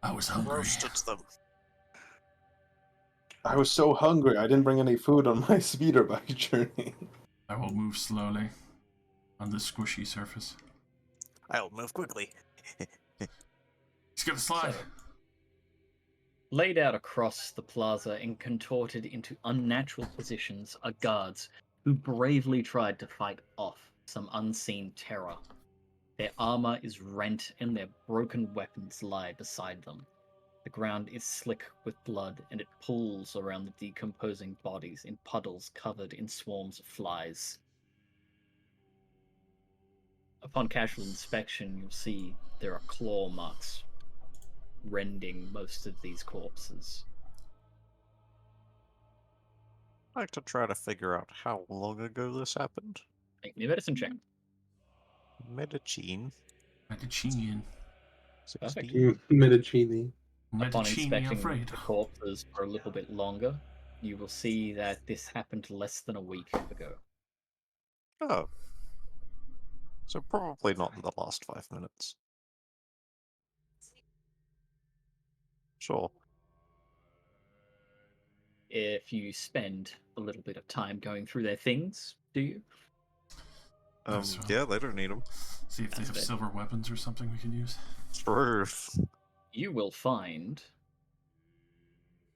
I was hungry. Roasted them. I was so hungry. I didn't bring any food on my speeder bike journey. I will move slowly on the squishy surface. I'll move quickly. He's gonna slide. So, laid out across the plaza and contorted into unnatural positions are guards who bravely tried to fight off some unseen terror. Their armor is rent and their broken weapons lie beside them. The ground is slick with blood and it pools around the decomposing bodies in puddles covered in swarms of flies. Upon casual inspection, you'll see there are claw marks rending most of these corpses. I'd like to try to figure out how long ago this happened. Make me a medicine check. Medicine. Medicinian. Perfect. 16. Medicini. Upon Medicini, inspecting afraid. the corpses for a little bit longer, you will see that this happened less than a week ago. Oh. So probably not in the last 5 minutes. Sure. If you spend a little bit of time going through their things, do you? That's fine. Yeah, they don't need them. See if they That's have it. silver weapons or something we can use. True. You will find.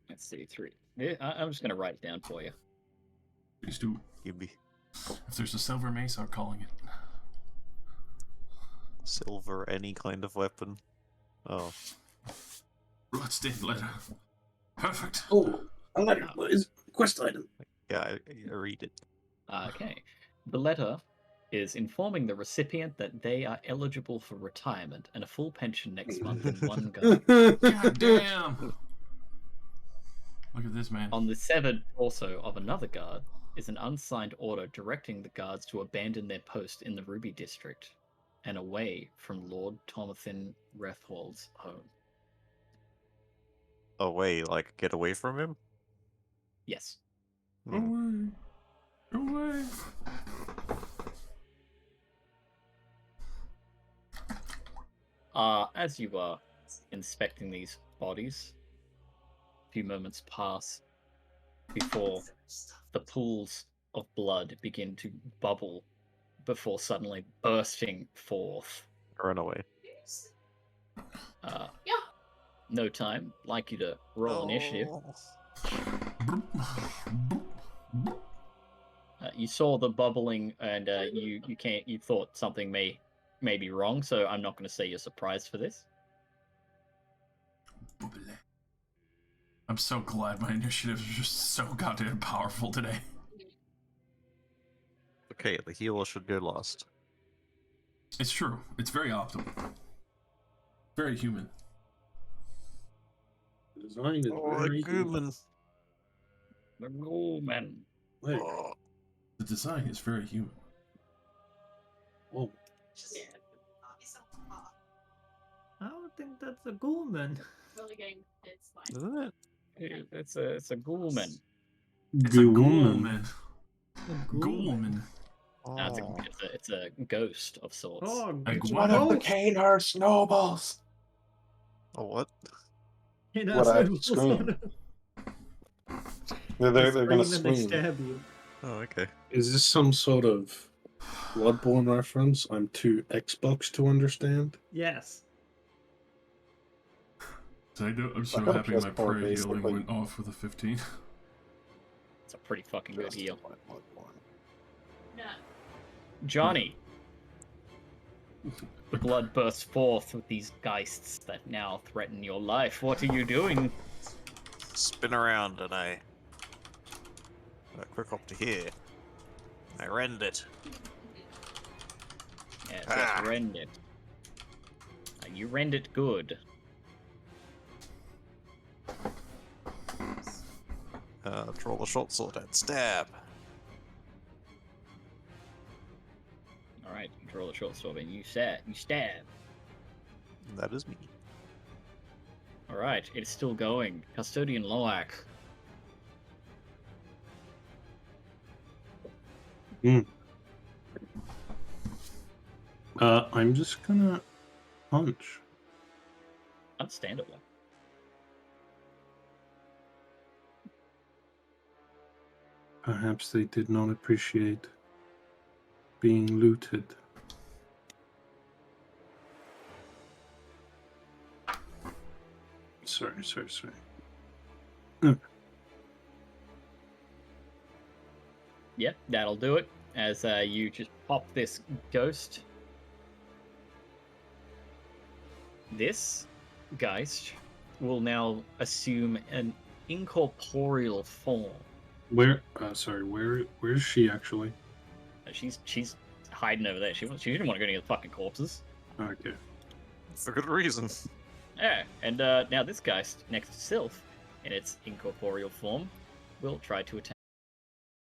Let's see, 3. Yeah, I'm just going to write it down for you. Please do. Gimme. If there's a silver mace, I'm calling it. Silver, any kind of weapon. Oh. Bloodstained letter. Perfect. Oh, a letter. What is quest item? Yeah, I read it. Okay. The letter is informing the recipient that they are eligible for retirement and a full pension next month in one go. God damn. Look at this, man. On the severed torso of another guard is an unsigned order directing the guards to abandon their post in the Ruby District and away from Lord Tomathan Rethwold's home. Away, like get away from him? Yes. Hmm. Away. Away. As you are inspecting these bodies, a few moments pass before the pools of blood begin to bubble before suddenly bursting forth. Run away. No time. Like you to roll initiative. You saw the bubbling, and you thought something may be wrong. So I'm not going to say you're surprised for this. I'm so glad my initiatives are just so goddamn powerful today. Okay, the healer should go last. It's true. It's very optimal. Very human. The design is Oh, very human. The Ghoulman. Wait, Oh, The design is very human. whoa. I don't think that's a Ghoulman. Really getting it's fine. isn't it? It's a Ghoulman. It's a ghoul, man. A Ghoul, man. No, Oh. it's a ghost of sorts. Oh, Like It's what? one of the Canehurst nobles. Oh, what? you know, What I so- scream. They They're gonna scream and they scream. stab you. Oh, okay. Is this some sort of Bloodborne reference? I'm too Xbox to understand. Yes. I'm so got a happy my PS4 prayer healing basically. went off with a 15. It's a pretty fucking good heal. No. Johnny. The blood bursts forth with these geists that now threaten your life. What are you doing? Spin around and I quick up to here. I rend it. Yes, Ah. yes, rend it. You rend it good. Draw the short sword and stab. Alright, you draw the short sword and you stab. That is me. Alright, it's still going. Custodian Loak. I'm just gonna punch. Understandable. Perhaps they did not appreciate being looted. Sorry. Yep, that'll do it. As you just pop this ghost. This geist will now assume an incorporeal form. Where is she actually? She's hiding over there. She didn't want to go near the fucking corpses. Okay. For good reason. Yeah, and now this geist next to Sylph, in its incorporeal form, will try to attack.